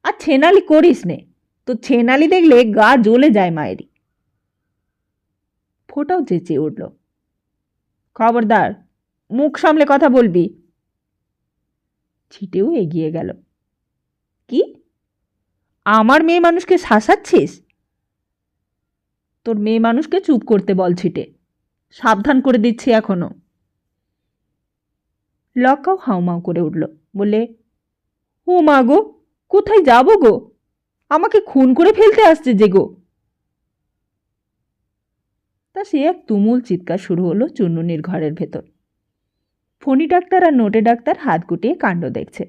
আর ছেনালি করিস নে, তো ছেনালি দেখলে গা জ্বলে যায় মায়েরই। ফোঁটাও চেঁচিয়ে উঠল, খবরদার, মুখ সামলে কথা বলবি। ছিটেও এগিয়ে গেল। কি, আমার মেয়ে মানুষকে শাসাচ্ছিস? তোর মেয়ে মানুষকে চুপ করতে বল ছিটে, সাবধান করে দিচ্ছি এখনো। লক্কাও হাউমাউ করে উঠল, বললে, ও মা গো, কোথায় যাব গো, আমাকে খুন করে ফেলতে আসছে যে গো। তা সে এক তুমুল চিৎকার শুরু হলো চুন্নুনির ঘরের ভেতর। ফণি ডাক্তার আর নোটে ডাক্তার হাত গুটিয়ে কাণ্ড দেখছে।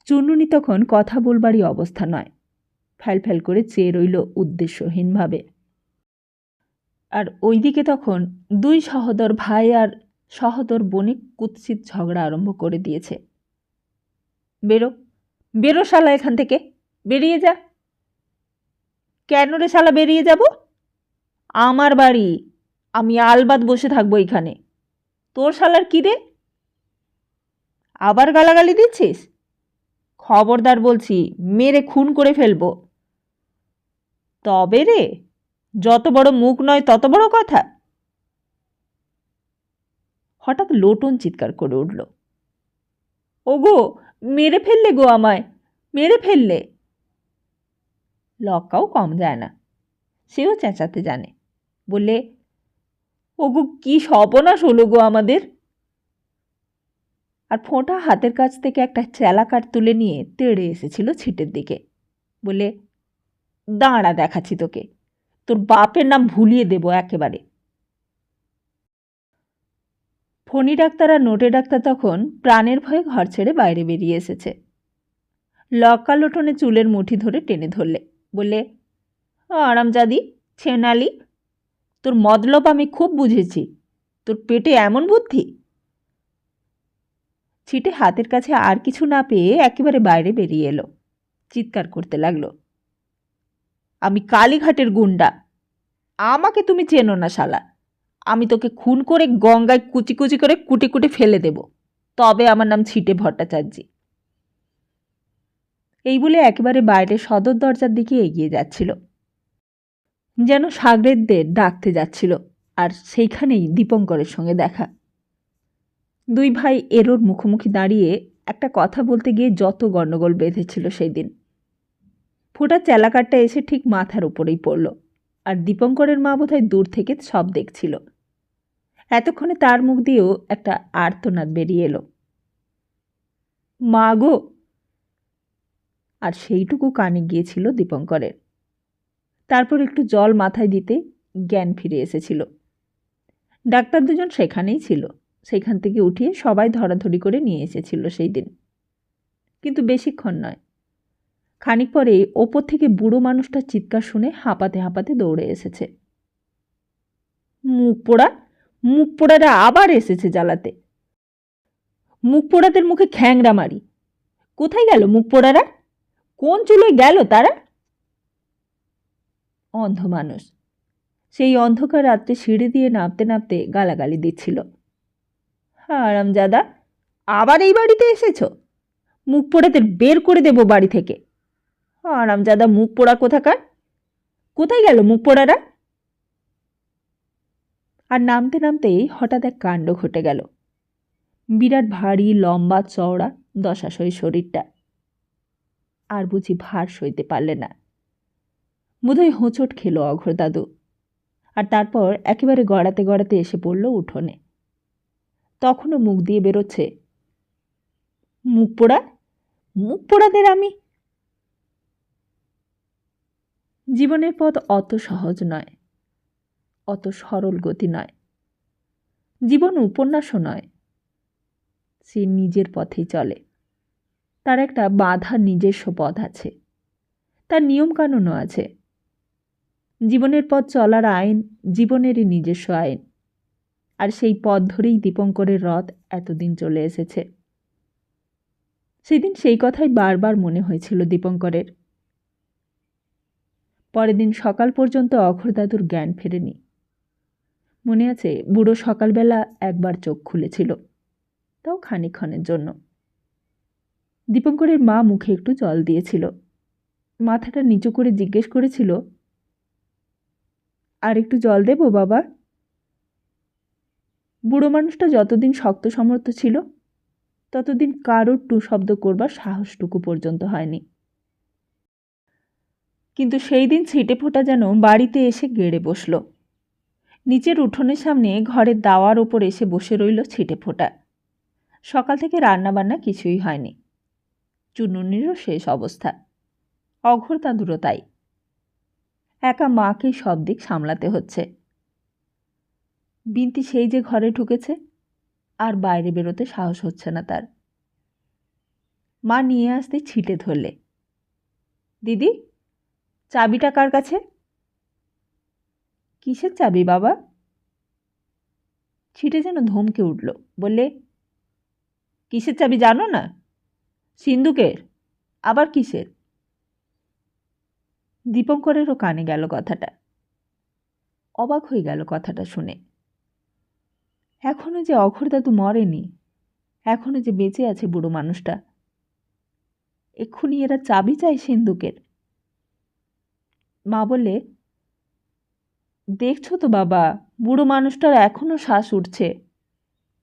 চুন্নুনি তখন কথা বলবারই অবস্থা নয়, ফ্যাল করে চেয়ে রইল উদ্দেশ্যহীনভাবে। আর ওইদিকে তখন দুই সহোদর ভাই আর সহোদর বণিক কুৎসিত ঝগড়া আরম্ভ করে দিয়েছে। বেরো, বেরো শালা এখান থেকে, বেরিয়ে যা। কেন রে শালা বেরিয়ে যাব? আমার বাড়ি, আমি আলবাদ বসে থাকবো এখানে, তোর শালার কি রে? আবার গালাগালি দিচ্ছিস? খবরদার বলছি, মেরে খুন করে ফেলবো। তবে রে, যত বড় মুখ নয় তত বড় কথা। হঠাৎ লোটন চিৎকার করে উঠল, ওগো, মেরে ফেললে গো আমায়, মেরে ফেললে। লক্কাও কম যায় না, সেও চেঁচাতে জানে। বললে, ওগো কি সর্বনাশ হলো গো আমাদের। আর ফোঁটা হাতের কাছ থেকে একটা চেলাকাঠ তুলে নিয়ে তেড়ে এসেছিল ছিটের দিকে। বলে, দাঁড়া দেখাচ্ছি তোকে, তোর বাপের নাম ভুলিয়ে দেব একেবারে। ফণি ডাক্তার আর নোটে ডাক্তার তখন প্রাণের ভয়ে ঘর ছেড়ে বাইরে বেরিয়ে এসেছে। লক্কালোটনে চুলের মুঠি ধরে টেনে ধরলে। বললে, আরামজাদি ছেনালি, তোর মতলব আমি খুব বুঝেছি, তোর পেটে এমন বুদ্ধি। ছিটে হাতের কাছে আর কিছু না পেয়ে একেবারে বাইরে বেরিয়ে এলো। চিৎকার করতে লাগলো, আমি কালীঘাটের গুন্ডা, আমাকে তুমি চেনো না শালা, আমি তোকে খুন করে গঙ্গায় কুচি কুচি করে কুটে কুটে ফেলে দেব, তবে আমার নাম ছিটে ভট্টাচার্য। এই বলে একেবারে বাইরে সদর দরজার দিকে এগিয়ে যাচ্ছিল, যেন সাগরেদদের ডাকতে যাচ্ছিল। আর সেইখানেই দীপঙ্করের সঙ্গে দেখা। দুই ভাই এরোর মুখোমুখি দাঁড়িয়ে একটা কথা বলতে গিয়ে যত গণ্ডগোল বেঁধেছিল সেই দিন। ফোঁটা চেলাকাঠটা এসে ঠিক মাথার উপরেই পড়ল, আর দীপঙ্করের মা বোধহয় দূর থেকে সব দেখছিল। এতক্ষণে তার মুখ দিয়েও একটা আর্তনাদ বেরিয়ে এলো, মা গো। আর সেইটুকু কানে গিয়েছিল দীপঙ্করের। তারপর একটু জল মাথায় দিতে জ্ঞান ফিরে এসেছিল। ডাক্তার দুজন সেখানেই ছিল, সেখান থেকে উঠিয়ে সবাই ধরাধরি করে নিয়ে এসেছিল সেই দিন। কিন্তু বেশিক্ষণ নয়, খানিক পরে ওপর থেকে বুড়ো মানুষটার চিৎকার শুনে হাঁপাতে হাঁপাতে দৌড়ে এসেছে। মুখ পোড়ারা আবার এসেছে জ্বালাতে। মুখ পোড়াদের মুখে খ্যাংরা মারি। কোথায় গেল মুখ পোড়ারা? কোন চুলোয় গেল তারা? অন্ধ মানুষ সেই অন্ধকার রাত্রে সিঁড়ি দিয়ে নামতে নামতে গালাগালি দিচ্ছিল, হারামজাদা, আবার এই বাড়িতে এসেছ? মুখ পোড়াদের বের করে দেব বাড়ি থেকে। হারামজাদা মুখ পোড়া কোথাকার, কোথায় গেল মুখ পোড়ারা? আর নামতে নামতেই হঠাৎ এক কাণ্ড ঘটে গেল। বিরাট ভারী লম্বা চওড়া দশাশয় শরীরটা। আর বুঝি ভার সইতে পারলে না, বোধহয় হোঁচট খেল অঘোর দাদু। আর তারপর একেবারে গড়াতে গড়াতে এসে পড়ল উঠোনে। তখনও মুখ দিয়ে বেরোচ্ছে, মুখ পোড়াদের আমি। জীবনের পথ অত সহজ নয়, অত সরল গতি নয়। জীবন উপন্যাসও নয়, সে নিজের পথেই চলে। তার একটা বাঁধা নিজস্ব পথ আছে, তার নিয়মকানুনও আছে। জীবনের পথ চলার আইন জীবনেরই নিজস্ব আইন। আর সেই পথ ধরেই দীপঙ্করের রথ এতদিন চলে এসেছে। সেদিন সেই কথাই বারবার মনে হয়েছিল দীপঙ্করের। পরের দিন সকাল পর্যন্ত অঘোর দাদুর জ্ঞান ফেরেনি। মনে আছে, বুড়ো সকালবেলা একবার চোখ খুলেছিল, তাও খানিকক্ষণের জন্য। দীপঙ্করের মা মুখে একটু জল দিয়েছিল, মাথাটা নিচু করে জিজ্ঞেস করেছিল, আর একটু জল দেব বাবা? বুড়ো মানুষটা যতদিন শক্ত সমর্থ ছিল ততদিন কারোর টু শব্দ করবার সাহসটুকু পর্যন্ত হয়নি। কিন্তু সেই দিন ছিটে ফোঁটা যেন বাড়িতে এসে গেড়ে বসল। নিচের উঠোনের সামনে ঘরের দাওয়ার ওপর এসে বসে রইল ছিটে ফোঁটা। সকাল থেকে রান্নাবান্না কিছুই হয়নি। চুনুনিরও শেষ অবস্থা, অঘোর দাদুরও তাই। একা মাকেই সব দিক সামলাতে হচ্ছে। বিন্তি সেই যে ঘরে ঢুকেছে, আর বাইরে বেরোতে সাহস হচ্ছে না তার। মা নিয়ে আসতে ছিটে ধরলে, দিদি চাবিটা কার কাছে? কিসের চাবি বাবা? ছিটে যেন ধমকে উঠল, বললে, কিসের চাবি জানো না? সিন্দুকের। আবার কিসের? দীপঙ্করেরও কানে গেল কথাটা। অবাক হয়ে গেল কথাটা শুনে। এখনো যে অঘোর দাদু মরেনি, এখনো যে বেঁচে আছে বুড়ো মানুষটা, এক্ষুনি এরা চাবি চায় সিন্দুকের। মা বললে, দেখছো তো বাবা, বুড়ো মানুষটার এখনো শ্বাস উঠছে,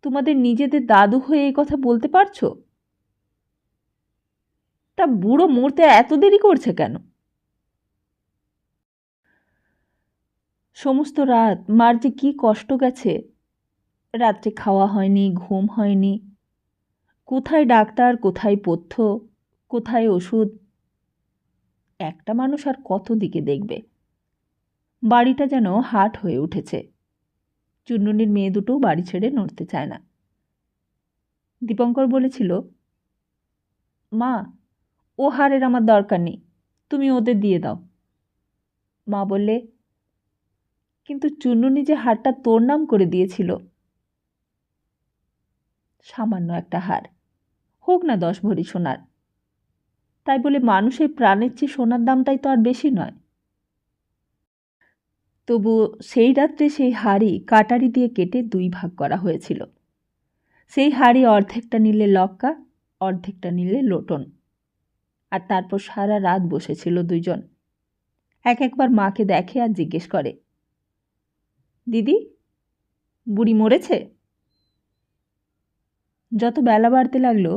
তোমাদের নিজেদের দাদু হয়ে এই কথা বলতে পারছো? তা বুড়ো মরতে এত দেরি করছে কেন? সমস্ত রাত মার যে কি কষ্ট গেছে। রাত্রে খাওয়া হয়নি, ঘুম হয়নি। কোথায় ডাক্তার, কোথায় পথ্য, কোথায় ওষুধ। একটা মানুষ আর কত দিকে দেখবে। বাড়িটা যেন হাট হয়ে উঠেছে। চুন্ননির মেয়ে দুটো বাড়ি ছেড়ে নড়তে চায় না। দীপঙ্কর বলেছিল, মা, ও হারের আমার দরকার নেই, তুমি ওদের দিয়ে দাও। মা বললে, কিন্তু চুন্ননি যে হারটা তোর নাম করে দিয়েছিল। সামান্য একটা হার, হোক না 10 ভরি সোনার, তাই বলে মানুষের প্রাণের চেয়ে সোনার দামটাই তো আর বেশি নয়। তবু সেই রাত্রে সেই হাড়ি কাটারি দিয়ে কেটে 2 ভাগ করা হয়েছিল। সেই হাড়ি অর্ধেকটা নিলে লক্কা, অর্ধেকটা নিলে লোটন। আর তারপর সারা রাত বসেছিল দুইজন। একবার মাকে দেখে আর জিজ্ঞেস করে, দিদি, বুড়ি মরেছে? যত বেলা বাড়তে লাগলো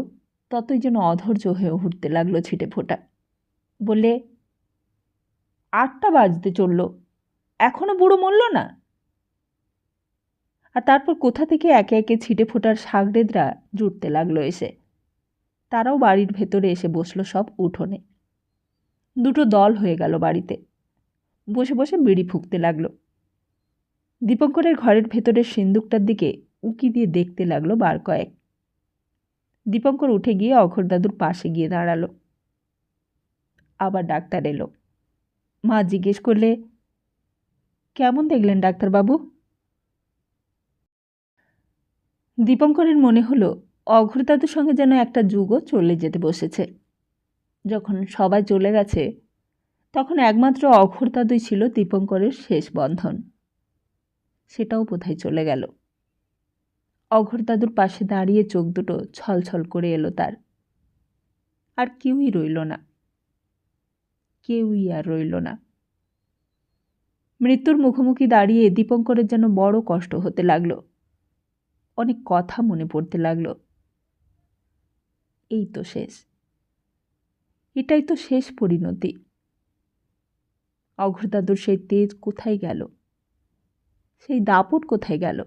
ততই যেন অধৈর্য হয়ে উঠতে লাগলো ছিটে ফোঁটা। বললে, 8টা বাজতে চলল, এখনো বুড়ো মরল না? আর তারপর কোথা থেকে একে একে ছিটে ফোটার সাগরেদরা জুটতে লাগলো এসে। তারাও বাড়ির ভেতরে এসে বসলো সব উঠোনে। 2টো দল হয়ে গেল বাড়িতে। বসে বসে বিড়ি ফুঁকতে লাগলো। দীপঙ্করের ঘরের ভেতরের সিন্দুকটার দিকে উকি দিয়ে দেখতে লাগলো বার কয়েক। দীপঙ্কর উঠে গিয়ে অঘোর দাদুর পাশে গিয়ে দাঁড়ালো। আবার ডাক্তার এলো। মা জিজ্ঞেস করলে, কেমন দেখলেন ডাক্তারবাবু? দীপঙ্করের মনে হলো অঘোর দাদুর সঙ্গে যেন একটা যুগও চলে যেতে বসেছে। যখন সবাই চলে গেছে তখন একমাত্র অঘোর দাদুই ছিল দীপঙ্করের শেষ বন্ধন। সেটাও বোধহয় চলে গেল। অঘোর দাদুর পাশে দাঁড়িয়ে চোখ দুটো ছলছল করে এলো তার। আর কেউই রইল না, কেউই আর রইল না। মৃত্যুর মুখোমুখি দাঁড়িয়ে দীপঙ্করের যেন বড় কষ্ট হতে লাগলো। অনেক কথা মনে পড়তে লাগলো। এই তো শেষ, এটাই তো শেষ পরিণতি। অঘোর দাদুর সেই তেজ কোথায় গেল? সেই দাপট কোথায় গেল?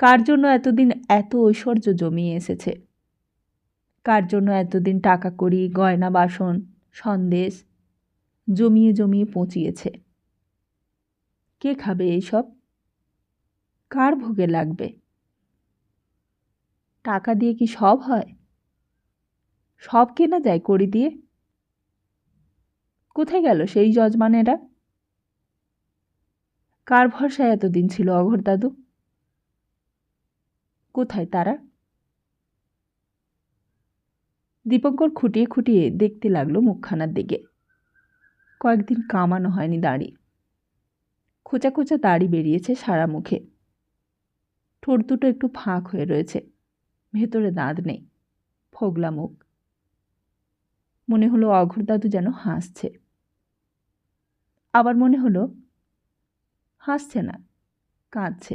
কার জন্য এতদিন এত ঐশ্বর্য জমিয়ে এসেছে? কার জন্য এতদিন টাকা কড়ি, গয়না বাসন, সন্দেশ জমিয়ে জমিয়ে পচিয়েছে? কে খাবে এইসব? কার ভোগে লাগবে? টাকা দিয়ে কি সব হয়? সব কেনা যায় কড়ি দিয়ে? কোথায় গেল সেই যজমানেরা? কার ভরসায় এতদিন ছিল অঘোর দাদু? কোথায় তারা? দীপঙ্কর খুঁটিয়ে খুঁটিয়ে দেখতে লাগলো মুখখানার দিকে। কয়েকদিন কামানো হয়নি দাড়ি। খোঁচা খোঁচা দাড়ি বেরিয়েছে সারা মুখে। ঠোঁট দুটো একটু ফাঁক হয়ে রয়েছে, ভেতরে দাঁত নেই, ফোগলা মুখ। মনে হলো অঘোর দাদু যেন হাসছে। আবার মনে হলো হাসছে না, কাঁদছে।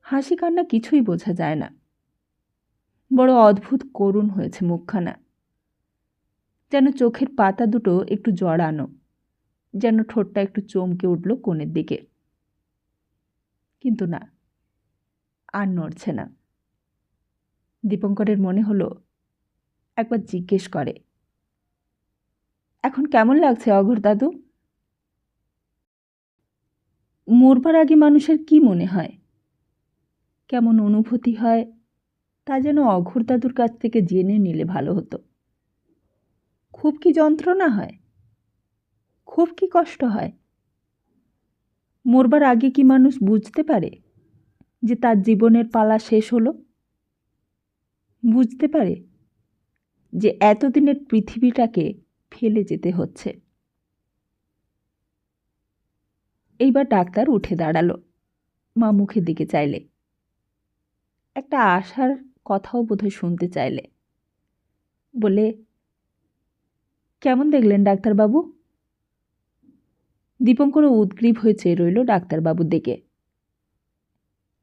হাসি কান্না কিছুই বোঝা যায় না। বড় অদ্ভুত করুণ হয়েছে মুখখানা। যেন চোখের পাতা দুটো একটু জড়ানো, যেন ঠোঁটটা একটু চমকে উঠল কোণের দিকে। কিন্তু না, আর নড়ছে না। দীপঙ্করের মনে হলো একবার জিজ্ঞেস করে, এখন কেমন লাগছে অঘোর দাদু? মরবার আগে মানুষের কি মনে হয়, কেমন অনুভূতি হয়, তা যেন অঘোর দাদুর কাছ থেকে জেনে নিলে ভালো হতো। খুব কি যন্ত্রণা হয়? খুব কি কষ্ট হয়? মরবার আগে কি মানুষ বুঝতে পারে যে তার জীবনের পালা শেষ হলো? বুঝতে পারে যে এতদিনের পৃথিবীটাকে ফেলে যেতে হচ্ছে? এইবার ডাক্তার উঠে দাঁড়ালো। মা মুখের দিকে চাইলে, একটা আশার কথাও বোধহয় শুনতে চাইলে। বলে, কেমন দেখলেন ডাক্তারবাবু? দীপঙ্করও উদ্গ্রীব হয়ে চেয়ে রইল ডাক্তারবাবুর দিকে।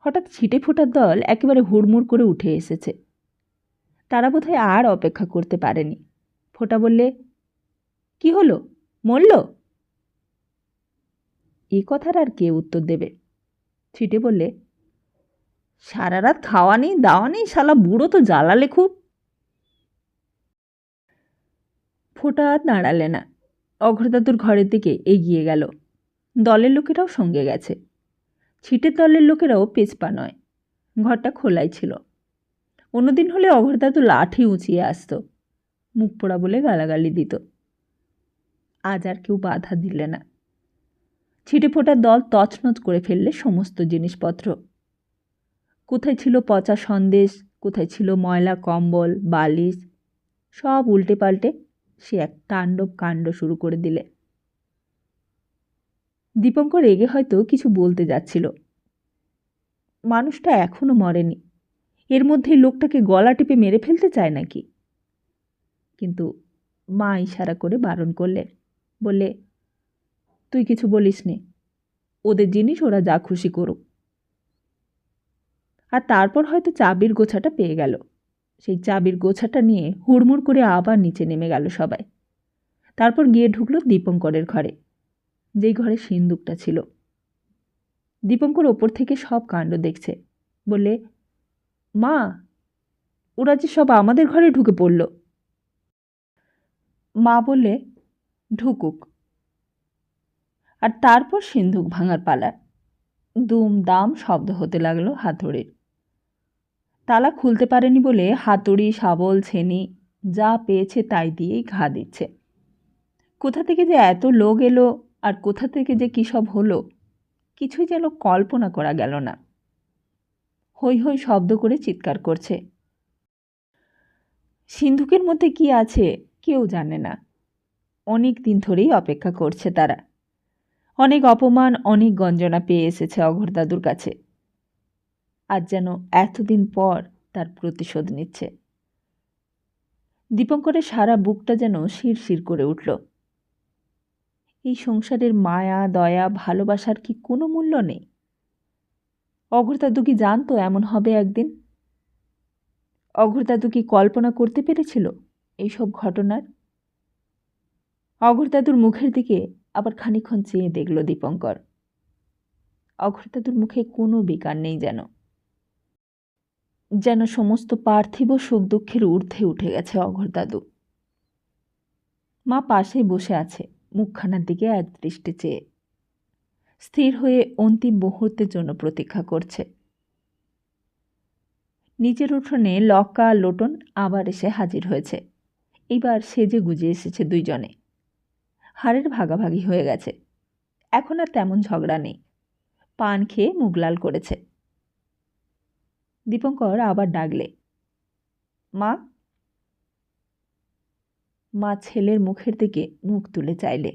হঠাৎ ছিটে ফোটার দল একেবারে হুড়মুড় করে উঠে এসেছে। তারা বোধহয় আর অপেক্ষা করতে পারেনি। ফোঁটা বললে, কি হলো, মরল? এ কথার আর কে উত্তর দেবে। ছিটে বললে, সারা রাত খাওয়া নেই দাওয়া নেই, শালা বুড়ো তো জ্বালালে খুব। ফোঁটা আর দাঁড়ালে না, অঘোরদাদুর ঘরের দিকে এগিয়ে গেল। দলের লোকেরাও সঙ্গে গেছে। ছিটের দলের লোকেরাও পেছপা নয়। ঘরটা খোলাই ছিল। অন্যদিন হলে অঘোরদাদু লাঠি উঁচিয়ে আসত, মুখ পোড়া বলে গালাগালি দিত। আজ আর কেউ বাধা দিলে না। ছিটে ফোটার দল তছনছ করে ফেললে সমস্ত জিনিসপত্র। কোথায় ছিল পচা সন্দেশ, কোথায় ছিল ময়লা কম্বল বালিশ, সব উল্টে পাল্টে সে এক তাণ্ডব কাণ্ড শুরু করে দিলে। দীপঙ্কর রেগে হয়তো কিছু বলতে যাচ্ছিল। মানুষটা এখনো মরেনি, এর মধ্যেই লোকটাকে গলা টিপে মেরে ফেলতে চায় নাকি? কিন্তু মা ইশারা করে বারণ করলেন, বললে, তুই কিছু বলিস নে, ওদের জিনিস ওরা যা খুশি করুক। আর তারপর হয়তো চাবির গোছাটা পেয়ে গেল। সেই চাবির গোছাটা নিয়ে হুড়মুড় করে আবার নিচে নেমে গেল সবাই। তারপর গিয়ে ঢুকলো দীপঙ্করের ঘরে, যেই ঘরে সিন্দুকটা ছিল। দীপঙ্কর ওপর থেকে সব কাণ্ড দেখছে। বললে, মা, ওরা যে সব আমাদের ঘরে ঢুকে পড়ল। মা বললে, ঢুকুক। আর তারপর সিন্দুক ভাঙার পালা। দুম দাম শব্দ হতে লাগলো হাতুড়ির। তালা খুলতে পারেনি বলে হাতুড়ি শাবল ছেনি যা পেয়েছে তাই দিয়েই ঘা দিচ্ছে। কোথা থেকে যে এত লোক এলো আর কোথা থেকে যে কী সব হলো কিছুই যেন কল্পনা করা গেল না। হৈ হৈ শব্দ করে চিৎকার করছে। সিন্ধুকের মধ্যে কি আছে কেউ জানে না। অনেক দিন ধরেই অপেক্ষা করছে তারা। অনেক অপমান অনেক গঞ্জনা পেয়ে এসেছে অঘোরদাদুর কাছে। আজ যেন এতদিন পর তার প্রতিশোধ নিচ্ছে। দীপঙ্করের সারা বুকটা যেন শিরশির করে উঠল। এই সংসারের মায়া দয়া ভালোবাসার কি কোনো মূল্য নেই? অঘোরদাদু কি জানতো এমন হবে একদিন? অঘোরদাদু কি কল্পনা করতে পেরেছিল এইসব ঘটনার? অঘোরদাদুর মুখের দিকে আবার খানিকক্ষণ চেয়ে দেখল দীপঙ্কর। অঘোরদাদুর মুখে কোনো বিকার নেই, যেন সমস্ত পার্থিব সুখ দুঃখের ঊর্ধ্বে উঠে গেছে অঘোরদাদু। মা পাশেই বসে আছে, মুখখানার দিকে এক দৃষ্টি চেয়ে স্থির হয়ে অন্তিম মুহূর্তের জন্য প্রতীক্ষা করছে। নিচের উঠোনে লক্কা লোটন আবার এসে হাজির হয়েছে। এইবার সেজে গুজে এসেছে দুইজনে। হাড়ের ভাগাভাগি হয়ে গেছে। এখন আর তেমন ঝগড়া নেই। পান খেয়ে মুখ লাল করেছে। দীপঙ্কর আবার ডাকলে, মা। মা ছেলের মুখের দিকে মুখ তুলে চাইলে।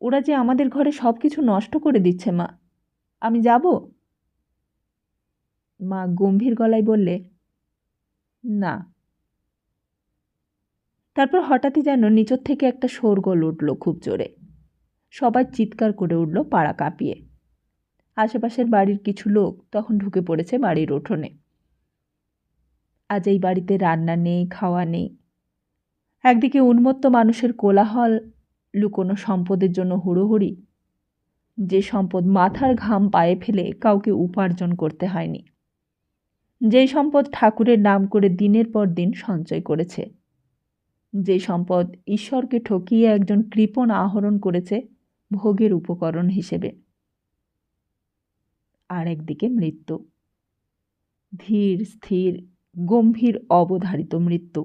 ওরা যে আমাদের ঘরে সব কিছু নষ্ট করে দিচ্ছে মা, আমি যাব? মা গম্ভীর গলায় বললে, না। তারপর হঠাৎই যেন নিচের থেকে একটা শোরগোল উঠল খুব জোরে। সবাই চিৎকার করে উঠল পাড়া কাঁপিয়ে। আশেপাশের বাড়ির কিছু লোক তখন ঢুকে পড়েছে বাড়ির উঠোনে। আজ এই বাড়িতে রান্না নেই, খাওয়া নেই। একদিকে উন্মত্ত মানুষের কোলাহল, লুকোনো সম্পদের জন্য হুড়োহুড়ি, যে সম্পদ মাথার ঘাম পায়ে ফেলে কাউকে উপার্জন করতে হয়নি, যেই সম্পদ ঠাকুরের নাম করে দিনের পর দিন সঞ্চয় করেছে, যে সম্পদ ঈশ্বরকে ঠকিয়ে একজন কৃপণ আহরণ করেছে ভোগের উপকরণ হিসেবে। আর একদিকে মৃত্যু, ধীর স্থির গম্ভীর অবধারিত মৃত্যু।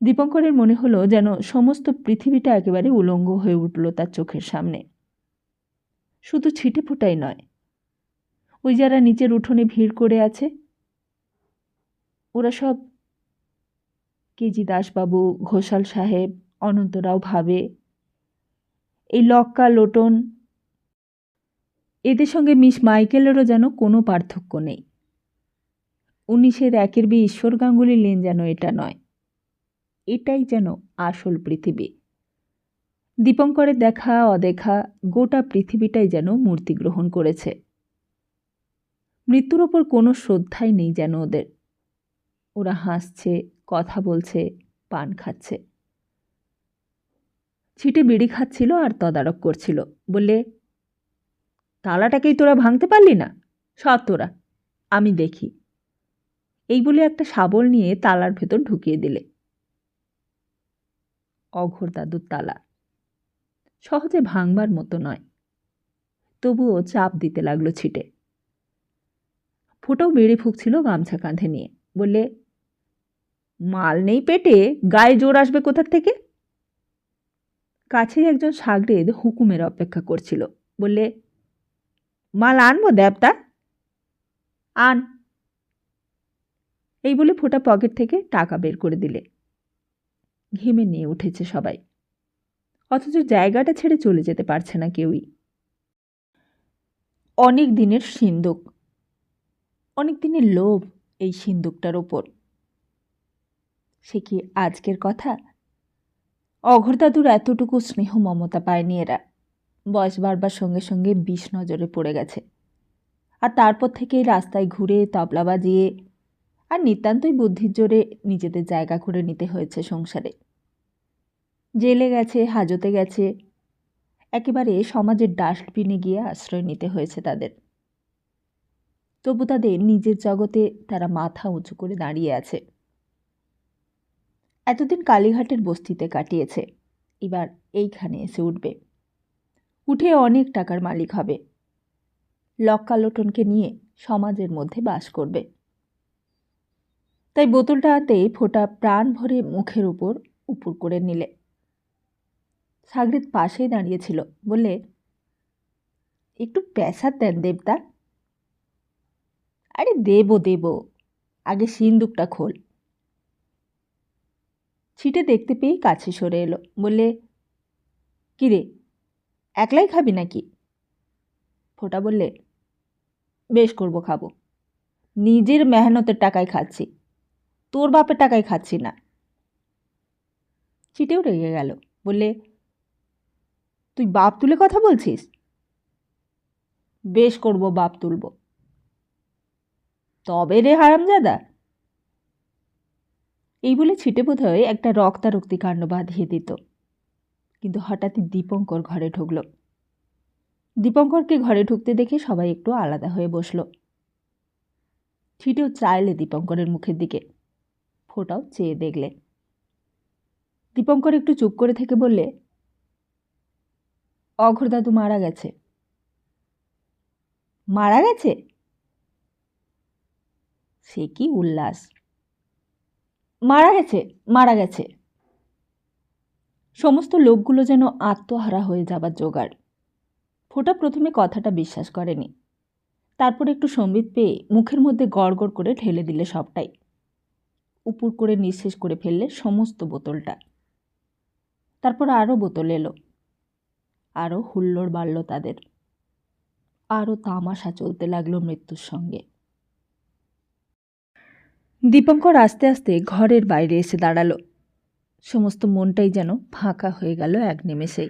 দীপঙ্করের মনে হলো যেন সমস্ত পৃথিবীটা একেবারে উলঙ্গ হয়ে উঠল তার চোখের সামনে। শুধু ছিটে ফোটাই নয়, ওই যারা নিচের উঠোনে ভিড় করে আছে, ওরা সব কেজি দাসবাবু, ঘোষাল সাহেব, অনন্তরাও ভাবে, এই লক্কা লোটন, এদের সঙ্গে মিস মাইকেলেরও যেন কোনো পার্থক্য নেই। 19-এর বি ঈশ্বর গাঙ্গুলি লেন যেন এটা নয়। এটাই যেন আসল পৃথিবী। দীপঙ্করের দেখা অদেখা গোটা পৃথিবীটাই যেন মূর্তি গ্রহণ করেছে। মৃত্যুর ওপর কোনো শ্রদ্ধাই নেই যেন ওদের। ওরা হাসছে, কথা বলছে, পান খাচ্ছে। ছিটে বিড়ি খাচ্ছিল আর তদারক করছিল। বললে, তালাটাকেই তোরা ভাঙতে পারলি না? সব তোরা, আমি দেখি। এই বলে একটা শাবল নিয়ে তালার ভেতর ঢুকিয়ে দিলে। অঘোর দাদুর তালা সহজে ভাঙবার মতো নয়, তবুও চাপ দিতে লাগলো ছিটে। ফোটাও বেড়ে ফুঁকছিল গামছা কাঁধে নিয়ে। বললে, মাল নেই পেটে, গায়ে জোর আসবে কোথার থেকে? কাছেই একজন সাগরেদ হুকুমের অপেক্ষা করছিল। বললে, মাল আনবো দেবতা? আন। এই বলে ফোটা পকেট থেকে টাকা বের করে দিলে। ঘেমে নিয়ে উঠেছে সবাই, অথচ জায়গাটা ছেড়ে চলে যেতে পারছে না কেউই। অনেক দিনের সিন্দুক, অনেক দিনের লোভ এই সিন্দুকটার ওপর। সে কি আজকের কথা? অঘোর দাদুর এতটুকু স্নেহ মমতা পায়নি এরা। বয়স বাড়বার সঙ্গে সঙ্গে বিষ নজরে পড়ে গেছে। আর তারপর থেকেই রাস্তায় ঘুরে তবলা বাজিয়ে আর নিতান্তই বুদ্ধির জোরে নিজেদের জায়গা করে নিতে হয়েছে সংসারে। জেলে গেছে, হাজতে গেছে, একেবারে সমাজের ডাস্টবিনে গিয়ে আশ্রয় নিতে হয়েছে তাদের। তবু তাদের নিজের জগতে তারা মাথা উঁচু করে দাঁড়িয়ে আছে। এতদিন কালীঘাটের বস্তিতে কাটিয়েছে, এবার এইখানে এসে উঠবে। উঠে অনেক টাকার মালিক হবে। লক্কালোটনকে নিয়ে সমাজের মধ্যে বাস করবে। তাই বোতলটা হাতে ফোঁটা প্রাণ ভরে মুখের উপর উপুর করে নিলে। সাগরেদ পাশেই দাঁড়িয়েছিল। বললে, একটু প্যাসার দেন দেবতা। আরে দেব, আগে সিন্দুকটা খোল। ছিটে দেখতে পেয়ে কাছে সরে এলো। বললে, কিরে, একলাই খাবি নাকি? ফোঁটা বললে, বেশ করবো, খাবো। নিজের মেহনতের টাকায় খাচ্ছি, তোর বাপের টাকায় খাচ্ছি না। ছিটেও রেগে গেল। বললে, তুই বাপ তুলে কথা বলছিস? বেশ করবো, বাপ তুলব। তবে রে হারামজাদা। এই বলে ছিটে বোধহয় একটা রক্তারক্তি কাণ্ড বাঁধিয়ে দিত। কিন্তু হঠাৎই দীপঙ্কর ঘরে ঢুকল। দীপঙ্করকে ঘরে ঢুকতে দেখে সবাই একটু আলাদা হয়ে বসল। ছিটেও চাইলে দীপঙ্করের মুখের দিকে, ফোঁটাও চেয়ে দেখলে। দীপঙ্কর একটু চুপ করে থেকে বললে, অঘোর দাদু মারা গেছে। মারা গেছে? সে কি উল্লাস! মারা গেছে, মারা গেছে। সমস্ত লোকগুলো যেন আত্মহারা হয়ে যাবার জোগাড়। ফোঁটা প্রথমে কথাটা বিশ্বাস করেনি, তারপর একটু সম্বিত পেয়ে মুখের মধ্যে গড়গড় করে ঢেলে দিলে সবটাই। উপুর করে নিঃশেষ করে ফেললে সমস্ত বোতলটা। তারপর আরও বোতল এলো, আরও হুল্লোড় বাড়ল তাদের, আরও তামাশা চলতে লাগলো মৃত্যুর সঙ্গে। দীপঙ্কর আস্তে আস্তে ঘরের বাইরে এসে দাঁড়ালো। সমস্ত মনটাই যেন ফাঁকা হয়ে গেল এক নিমেষেই।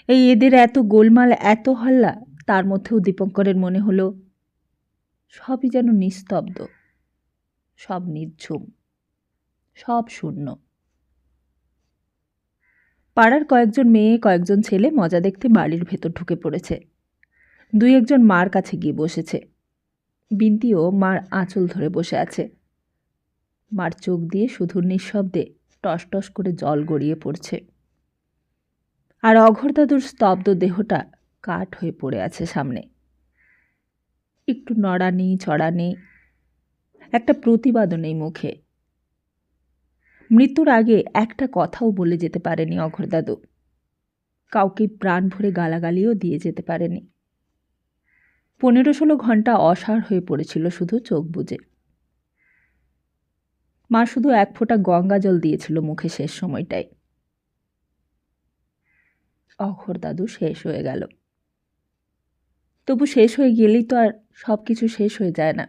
এই এদের এত গোলমাল, এত হল্লা, তার মধ্যেও দীপঙ্করের মনে হলো সবই যেন নিস্তব্ধ, সব নির্ঝুম, সব শূন্য। পাড়ার কয়েকজন মেয়ে, কয়েকজন ছেলে মজা দেখতে বাড়ির ভেতর ঢুকে পড়েছে। দুই একজন মার কাছে গিয়ে বসেছে। বিন্তিও মার আঁচল ধরে বসে আছে। মার চোখ দিয়ে শুধু নিঃশব্দে টস টস করে জল গড়িয়ে পড়ছে। আর অঘোর দাদুর স্তব্ধ দেহটা কাঠ হয়ে পড়ে আছে সামনে। একটু নড়া নেই, চড়া নেই, একটা প্রতিবাদও নেই মুখে। মৃত্যুর আগে একটা কথাও বলে যেতে পারেনি অঘোর দাদু। কাউকে প্রাণ ভরে গালাগালিও দিয়ে যেতে পারেনি। 15-16 ঘন্টা অসাড় হয়ে পড়েছিল শুধু চোখ বুজে। মা শুধু এক ফোঁটা গঙ্গা জল দিয়েছিল মুখে শেষ সময়টায়। অঘোর দাদু শেষ হয়ে গেল। তবু শেষ হয়ে গেলেই তো আর সব কিছু শেষ হয়ে যায় না।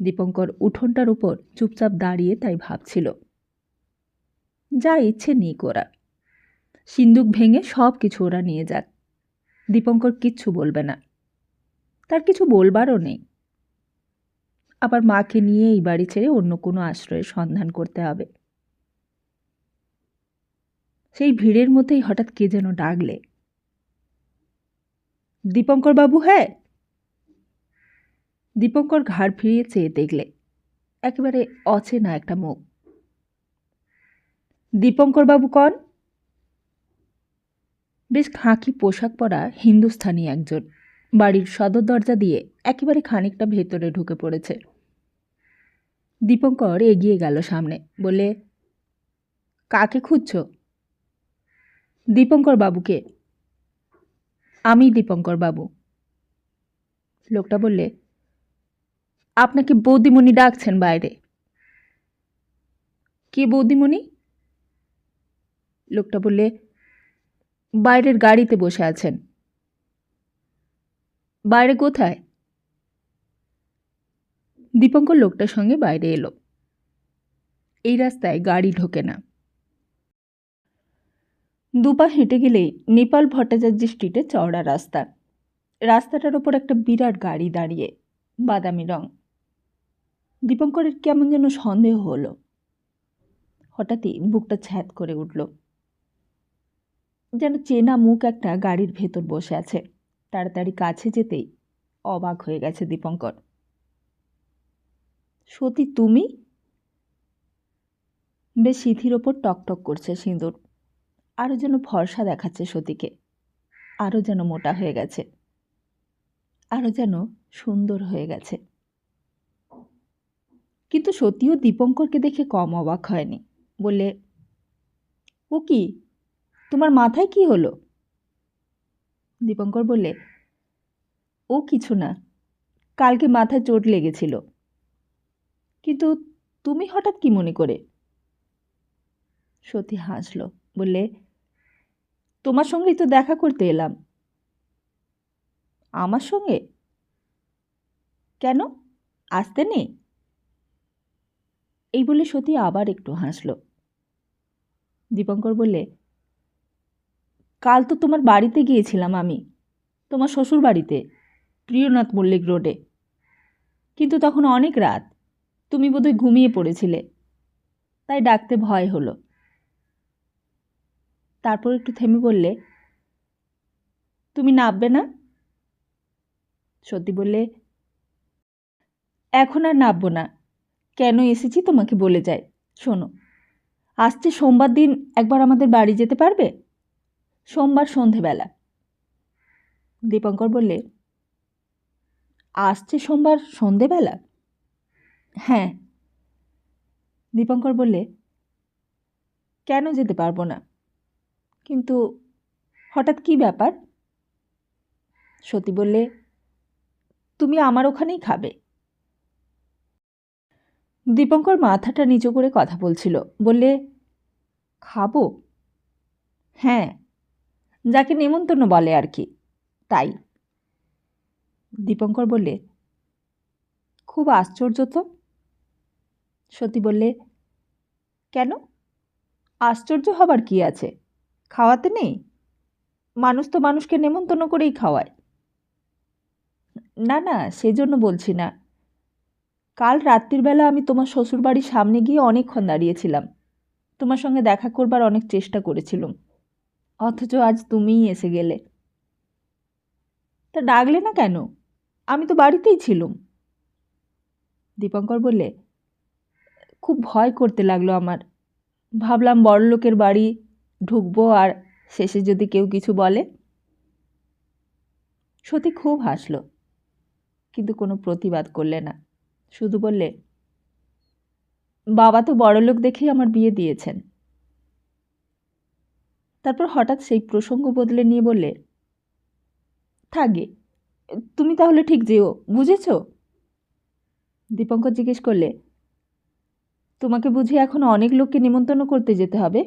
দীপঙ্কর উঠোনটার উপর চুপচাপ দাঁড়িয়ে তাই ভাবছিল, যা ইচ্ছে নিক ওরা, সিন্দুক ভেঙে সব কিছু ওরা নিয়ে যাক, দীপঙ্কর কিচ্ছু বলবে না, তার কিছু বলবারও নেই। আবার মাকে নিয়ে এই বাড়ি ছেড়ে অন্য কোনো আশ্রয়ের সন্ধান করতে হবে। সেই ভিড়ের মধ্যেই হঠাৎ কে যেন ডাকলে, দীপঙ্কর বাবু, হ্যাঁ। দীপঙ্কর ঘাড় ফিরিয়ে চেয়ে দেখলে একেবারে অচেনা একটা মুখ। দীপঙ্কর বাবু কন? বেশ খাঁকি পোশাক পরা হিন্দুস্থানি একজন, বাড়ির সদর দরজা দিয়ে একেবারে খানিকটা ভেতরে ঢুকে পড়েছে। দীপঙ্কর এগিয়ে গেল সামনে, বলে, কাকে খুঁজছ? দীপঙ্কর বাবুকে। আমি দীপঙ্কর বাবু। লোকটা বললে, আপনাকে বৌদিমণি ডাকছেন বাইরে। কে বৌদিমণি? লোকটা বললে, বাইরের গাড়িতে বসে আছেন। বাইরে কোথায়? দীপঙ্কর লোকটার সঙ্গে বাইরে এলো। এই রাস্তায় গাড়ি ঢোকে না। দুপা হেঁটে গেলেই নেপাল ভট্টাচার্য স্ট্রিটে চওড়া রাস্তা। রাস্তাটার ওপর একটা বিরাট গাড়ি দাঁড়িয়ে, বাদামি রং। দীপঙ্করের কেমন যেন সন্দেহ হলো। হঠাৎই বুকটা ছ্যাঁত করে উঠল। যেন চেনা মুখ একটা গাড়ির ভেতর বসে আছে। তাড়াতাড়ি কাছে যেতেই অবাক হয়ে গেছে দীপঙ্কর। সতী, তুমি? বেশ সিঁথির ওপর টকটক করছে সিঁদুর। আরও যেন ফর্সা দেখাচ্ছে সতীকে, আরও যেন মোটা হয়ে গেছে, আরও যেন সুন্দর হয়ে গেছে। কিন্তু সতীও দীপঙ্করকে দেখে কম অবাক হয়নি। বললে, ও কি, তোমার মাথায় কি হলো? দীপঙ্কর বললে, ও কিছু না, কালকে মাথায় চোট লেগেছিল। কিন্তু তুমি হঠাৎ কি মনে করে? সতী হাসল, বললে, তোমার সঙ্গেই তো দেখা করতে এলাম। আমার সঙ্গে? কেন, আসতে নেই? এই বলে সতী আবার একটু হাসল। দীপঙ্কর বললে, কাল তো তোমার বাড়িতে গিয়েছিলাম আমি, তোমার শ্বশুর বাড়িতে, প্রিয়নাথ মল্লিক রোডে। কিন্তু তখন অনেক রাত, তুমি বোধহয় ঘুমিয়ে পড়েছিলে, তাই ডাকতে ভয় হলো। তারপর একটু থেমে বললে, তুমি নামবে না? সতী বললে, এখন আর নামবো না। কেন এসেছি তোমাকে বলে যাই, শোনো। আসছে সোমবার দিন একবার আমাদের বাড়ি যেতে পারবে? সোমবার সন্ধেবেলা। দীপঙ্কর বললে, আসছে সোমবার সন্ধেবেলা? হ্যাঁ। দীপঙ্কর বললে, কেন যেতে পারবো না? কিন্তু হঠাৎ কি ব্যাপার? সতী বললে, তুমি আমার ওখানেই খাবে। দীপঙ্কর মাথাটা নিচু করে কথা বলছিল। বললে, খাবো? হ্যাঁ, যাকে নেমন্তন্ন বলে আর কি, তাই। দীপঙ্কর বললে, খুব আশ্চর্য তো। সতী বললে, কেন, আশ্চর্য হবার কি আছে? খাওয়াতে নেই? মানুষ তো মানুষকে নেমন্তন্ন করেই খাওয়ায়। না না, সেজন্য বলছি না। কাল রাত্রির বেলা আমি তোমার শ্বশুরবাড়ির সামনে গিয়ে অনেকক্ষণ দাঁড়িয়েছিলাম। তোমার সঙ্গে দেখা করবার অনেক চেষ্টা করেছিলুম, অথচ আজ তুমিই এসে গেলে। তা ডাকলে না কেন? আমি তো বাড়িতেই ছিলুম। দীপঙ্কর বললে, খুব ভয় করতে লাগলো আমার। ভাবলাম বড়লোকের বাড়ি ঢুকবো, আর শেষে যদি কেউ কিছু বলে। সত্যি খুব হাসল, কিন্তু কোনো প্রতিবাদ করলে না। শুধু বললে, বাবা তো বড়লোক দেখেই আমার বিয়ে দিয়েছেন। তারপর হঠাৎ সেই প্রসঙ্গ বদলে নিয়ে বললে, থাকবে, তুমি তাহলে ঠিক যেও, বুঝেছ? দীপঙ্কর জিজ্ঞেস করলে, তোমাকে বুঝি এখন অনেক লোককে নিমন্ত্রণ করতে যেতে হবে?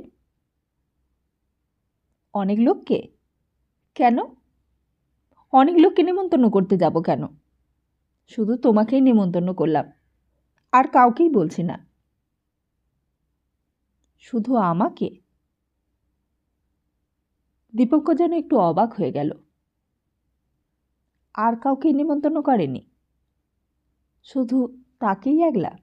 অনেক লোককে? কেন? অনেক লোককে নিমন্ত্রণ করতে যাব কেন? শুধু তোমাকেই নিমন্ত্রণ করলাম, আর কাউকেই বলছি না। শুধু আমাকে? দীপঙ্কর যেন একটু অবাক হয়ে গেল। আর কাউকে নিমন্ত্রণ করেনি? শুধু তাকেই একলা?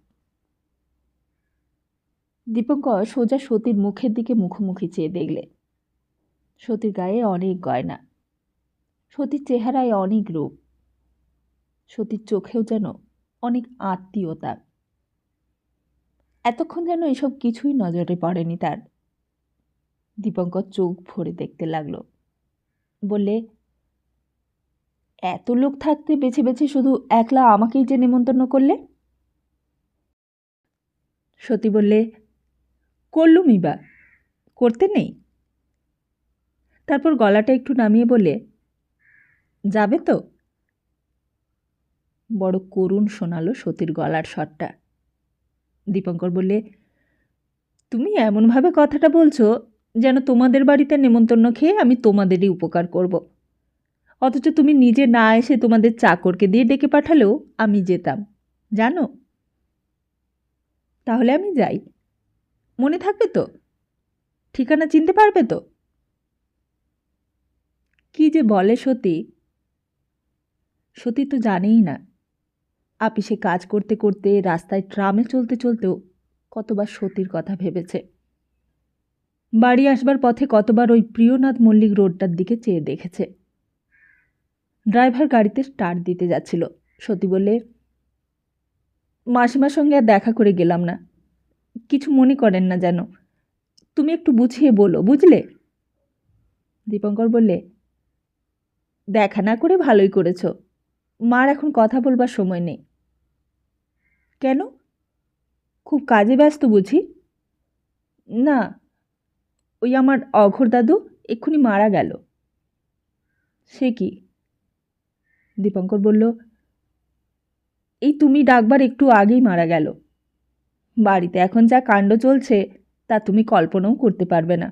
দীপঙ্কর সোজা সতীর মুখের দিকে মুখোমুখি চেয়ে দেখলে সতীর গায়ে অনেক গয়না, সতীর চেহারায় অনেক রূপ, সতীর চোখেও যেন অনেক আত্মীয়তা। এতক্ষণ যেন এসব কিছুই নজরে পড়েনি তার। দীপঙ্কর চোখ ভরে দেখতে লাগলো। বললে, এত লোক থাকতে বেছে বেছে শুধু একলা আমাকেই যে নেমন্তন্ন করলে? সতী বললে, করলুমই বা, করতে নেই? তারপর গলাটা একটু নামিয়ে বলে, যাবে তো? বড় করুণ শোনালো সতীর গলার স্বরটা। দীপঙ্কর বললে, তুমি এমনভাবে কথাটা বলছো যেন তোমাদের বাড়িতে নেমন্তন্ন খেয়ে আমি তোমাদেরই উপকার করব, অথচ তুমি নিজে না এসে তোমাদের চাকরকে দিয়ে ডেকে পাঠালেও আমি যেতাম, জানো? তাহলে আমি যাই, মনে থাকবে তো? ঠিকানা চিনতে পারবে তো? কি যে বলে সতী! সতী তো জানেই না আপিসে কাজ করতে করতে রাস্তায় ট্রামে চলতে চলতেও কতবার সতীর কথা ভেবেছে। বাড়ি আসবার পথে কতবার ওই প্রিয়নাথ মল্লিক রোডটার দিকে চেয়ে দেখেছে। ড্রাইভার গাড়িতে স্টার্ট দিতে যাচ্ছিল। সতী বললে, মাসিমার সঙ্গে আর দেখা করে গেলাম না, কিছু মনে করেন না যেন, তুমি একটু বুঝিয়ে বলো, বুঝলে? দীপঙ্কর বললে, দেখা না করে ভালোই করেছ, মার এখন কথা বলবার সময় নেই। কেন, খুব কাজে ব্যস্ত বুঝি? না, ওই আমার অঘোর দাদু এক্ষুনি মারা গেল। সে কি? দীপঙ্কর বলল, এই তুমি ডাকবার একটু আগেই মারা গেল। বাড়িতে এখন যা কাণ্ড চলছে তা তুমি কল্পনাও করতে পারবে না।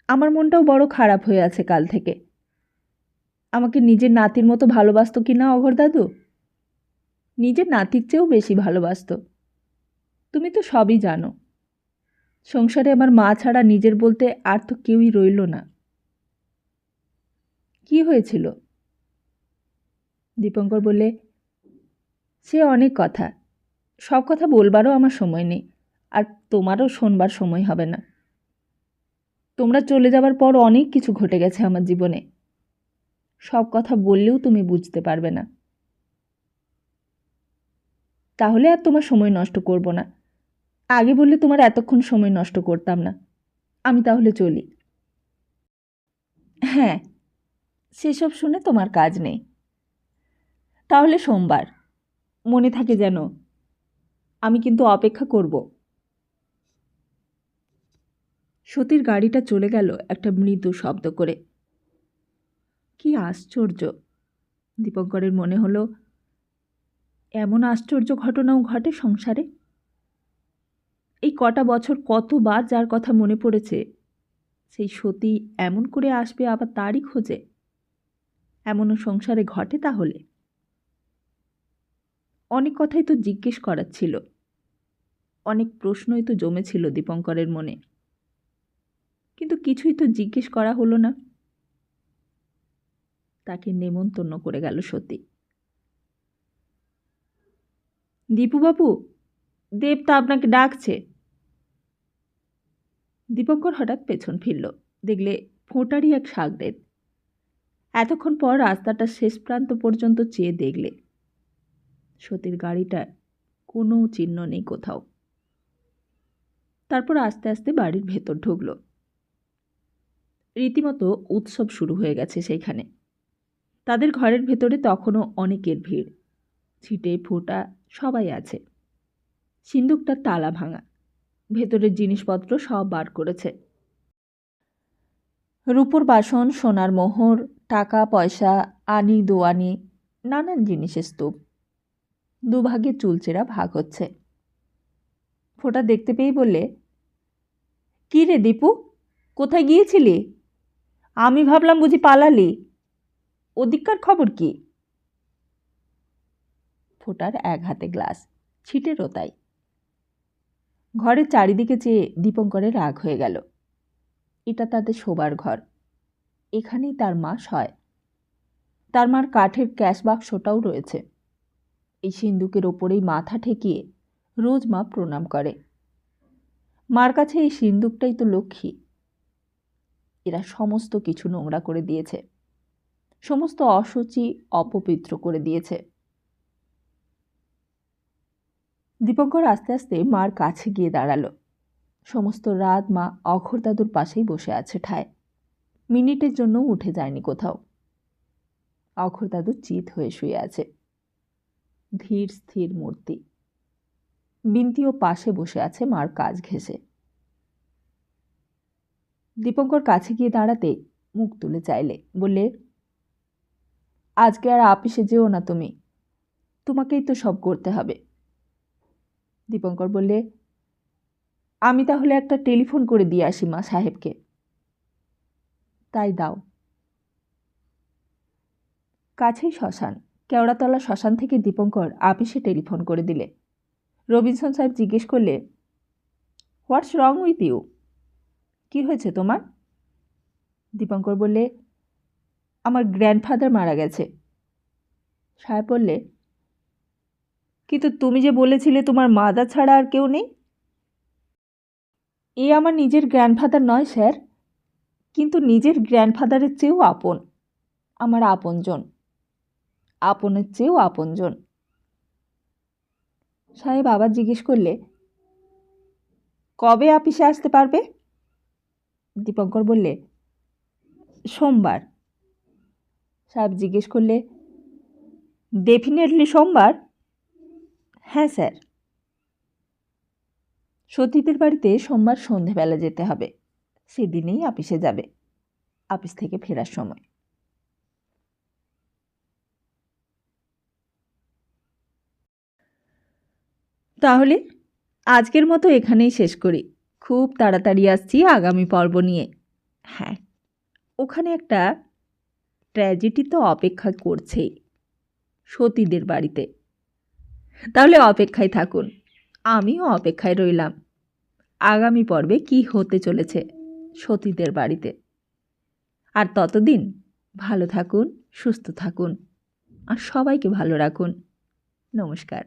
আমার মনটাও বড় খারাপ হয়ে আছে কাল থেকে। আমাকে নিজের নাতির মতো ভালোবাসত কি না অঘোর দাদু? নিজের নাতির চেয়েও বেশি ভালোবাসত। তুমি তো সবই জানো। সংসারে আমার মা ছাড়া নিজের বলতে আর তো কেউই রইল না। কি হয়েছিল? দীপঙ্কর বললে, সে অনেক কথা, সব কথা বলবারও আমার সময় নেই, আর তোমারও শোনবার সময় হবে না। তোমরা চলে যাবার পর অনেক কিছু ঘটে গেছে আমার জীবনে, সব কথা বললেও তুমি বুঝতে পারবে না। তাহলে আর তোমার সময় নষ্ট করব না। আগে বললে তোমার এতক্ষণ সময় নষ্ট করতাম না। আমি তাহলে চলি। হ্যাঁ, সেসব শুনে তোমার কাজ নেই। তাহলে সোমবার, মনে থাকে যেন। আমি কিন্তু অপেক্ষা করব। সতীর গাড়িটা চলে গেল একটা মৃদু শব্দ করে। কি আশ্চর্য! দীপঙ্করের মনে হলো, এমন আশ্চর্য ঘটনাও ঘটে সংসারে। এই কটা বছর কতবার যার কথা মনে পড়েছে, সেই সতী এমন করে আসবে আবার তারই খোঁজে। এমনও সংসারে ঘটে তাহলে? অনেক কথাই তো জিজ্ঞেস করার ছিল, অনেক প্রশ্নই তো জমেছিল দীপঙ্করের মনে, কিন্তু কিছুই তো জিজ্ঞেস করা হলো না। তাকে নেমন্তন্ন করে গেল সতী। দীপুবাবু, দেবতা আপনাকে ডাকছে। দীপঙ্কর হঠাৎ পেছন ফিরল, দেখলে ফোঁটারই এক সাগরেদ। এতক্ষণ পর রাস্তাটা শেষ প্রান্ত পর্যন্ত চেয়ে দেখলে সতীর গাড়িটার কোনো চিহ্ন নেই কোথাও। তারপর আস্তে আস্তে বাড়ির ভেতর ঢুকল। রীতিমতো উৎসব শুরু হয়ে গেছে সেইখানে। তাদের ঘরের ভেতরে তখনও অনেকের ভিড়, ছিটে ফোঁটা সবাই আছে। সিন্দুকটার তালা ভাঙা, ভেতরের জিনিসপত্র সব বার করেছে। রূপোর বাসন, সোনার মোহর, টাকা পয়সা, আনি দোয়ানি, নানান জিনিসের স্তূপ। দুভাগে চুলচেরা ভাগ হচ্ছে। ফোঁটা দেখতে পেয়েই বললে, কী রে দীপু, কোথায় গিয়েছিলি? আমি ভাবলাম বুঝি পালালি। ওদিককার খবর কি? ফোঁটার এক হাতে গ্লাস, ছিটেরও তাই। ঘরের চারিদিকে চেয়ে দীপঙ্করের রাগ হয়ে গেল। এটা তাদের শোবার ঘর, এখানেই তার মা শয়। তার মার কাঠের ক্যাশ বাক্সটাও রয়েছে। এই সিন্দুকের ওপরেই মাথা ঠেকিয়ে রোজ মা প্রণাম করে। মার কাছে এই সিন্দুকটাই তো লক্ষ্মী। এরা সমস্ত কিছু নোংরা করে দিয়েছে, সমস্ত অশুচি অপবিত্র করে দিয়েছে। দীপঙ্কর আস্তে আস্তে মার কাছে গিয়ে দাঁড়ালো। সমস্ত রাত মা অঘোর দাদুর পাশেই বসে আছে ঠায়, মিনিটের জন্য উঠে যায়নি কোথাও। অঘোর দাদু চিত হয়ে শুয়ে আছে, ধীর স্থির মূর্তি। বিন্তিও পাশে বসে আছে মার কাজ ঘেঁষে। দীপঙ্কর কাছে গিয়ে দাঁড়াতে মুখ তুলে চাইলে, বললে, আজকে আর আপিসে যেও না তুমি, তোমাকেই তো সব করতে হবে। দীপঙ্কর বললে, আমি তাহলে একটা টেলিফোন করে দিয়ে আসি মা সাহেবকে। তাই দাও। কাছেই শ্মশান। কেওড়াতলা শ্মশান থেকে দীপঙ্কর আপিসে টেলিফোন করে দিলে। রবিনসন সাহেব জিজ্ঞেস করলে, হোয়াটস রং উইথ ইউ? কী হয়েছে তোমার? দীপঙ্কর বললে, আমার গ্র্যান্ডফাদার মারা গেছে। সাহেব বললে, কিন্তু তুমি যে বলেছিলে তোমার মাদার ছাড়া আর কেউ নেই। এ আমার নিজের গ্র্যান্ডফাদার নয় স্যার, কিন্তু নিজের গ্র্যান্ডফাদারের চেয়েও আপন, আমার আপনজন, আপনের চেয়েও আপনজন। সাহেব আবার জিজ্ঞেস করলে, কবে আপিসে আসতে পারবে? দীপঙ্কর বললে, সোমবার। সাহেব জিজ্ঞেস করলে, ডেফিনেটলি সোমবার? হ্যাঁ স্যার। সতীদের বাড়িতে সোমবার সন্ধেবেলা যেতে হবে, সেদিনেই আপিসে যাবে, আপিস থেকে ফেরার সময়। তাহলে আজকের মতো এখানেই শেষ করি। খুব তাড়াতাড়ি আসছি আগামী পর্ব নিয়ে। হ্যাঁ, ওখানে একটা ট্র্যাজেডি তো অপেক্ষা করছেই, সতীদের বাড়িতে। তাহলে অপেক্ষায় থাকুন, আমিও অপেক্ষায় রইলাম আগামী পর্বে কি হতে চলেছে সতীদের বাড়িতে। আর ততদিন ভালো থাকুন, সুস্থ থাকুন, আর সবাইকে ভালো রাখুন। নমস্কার।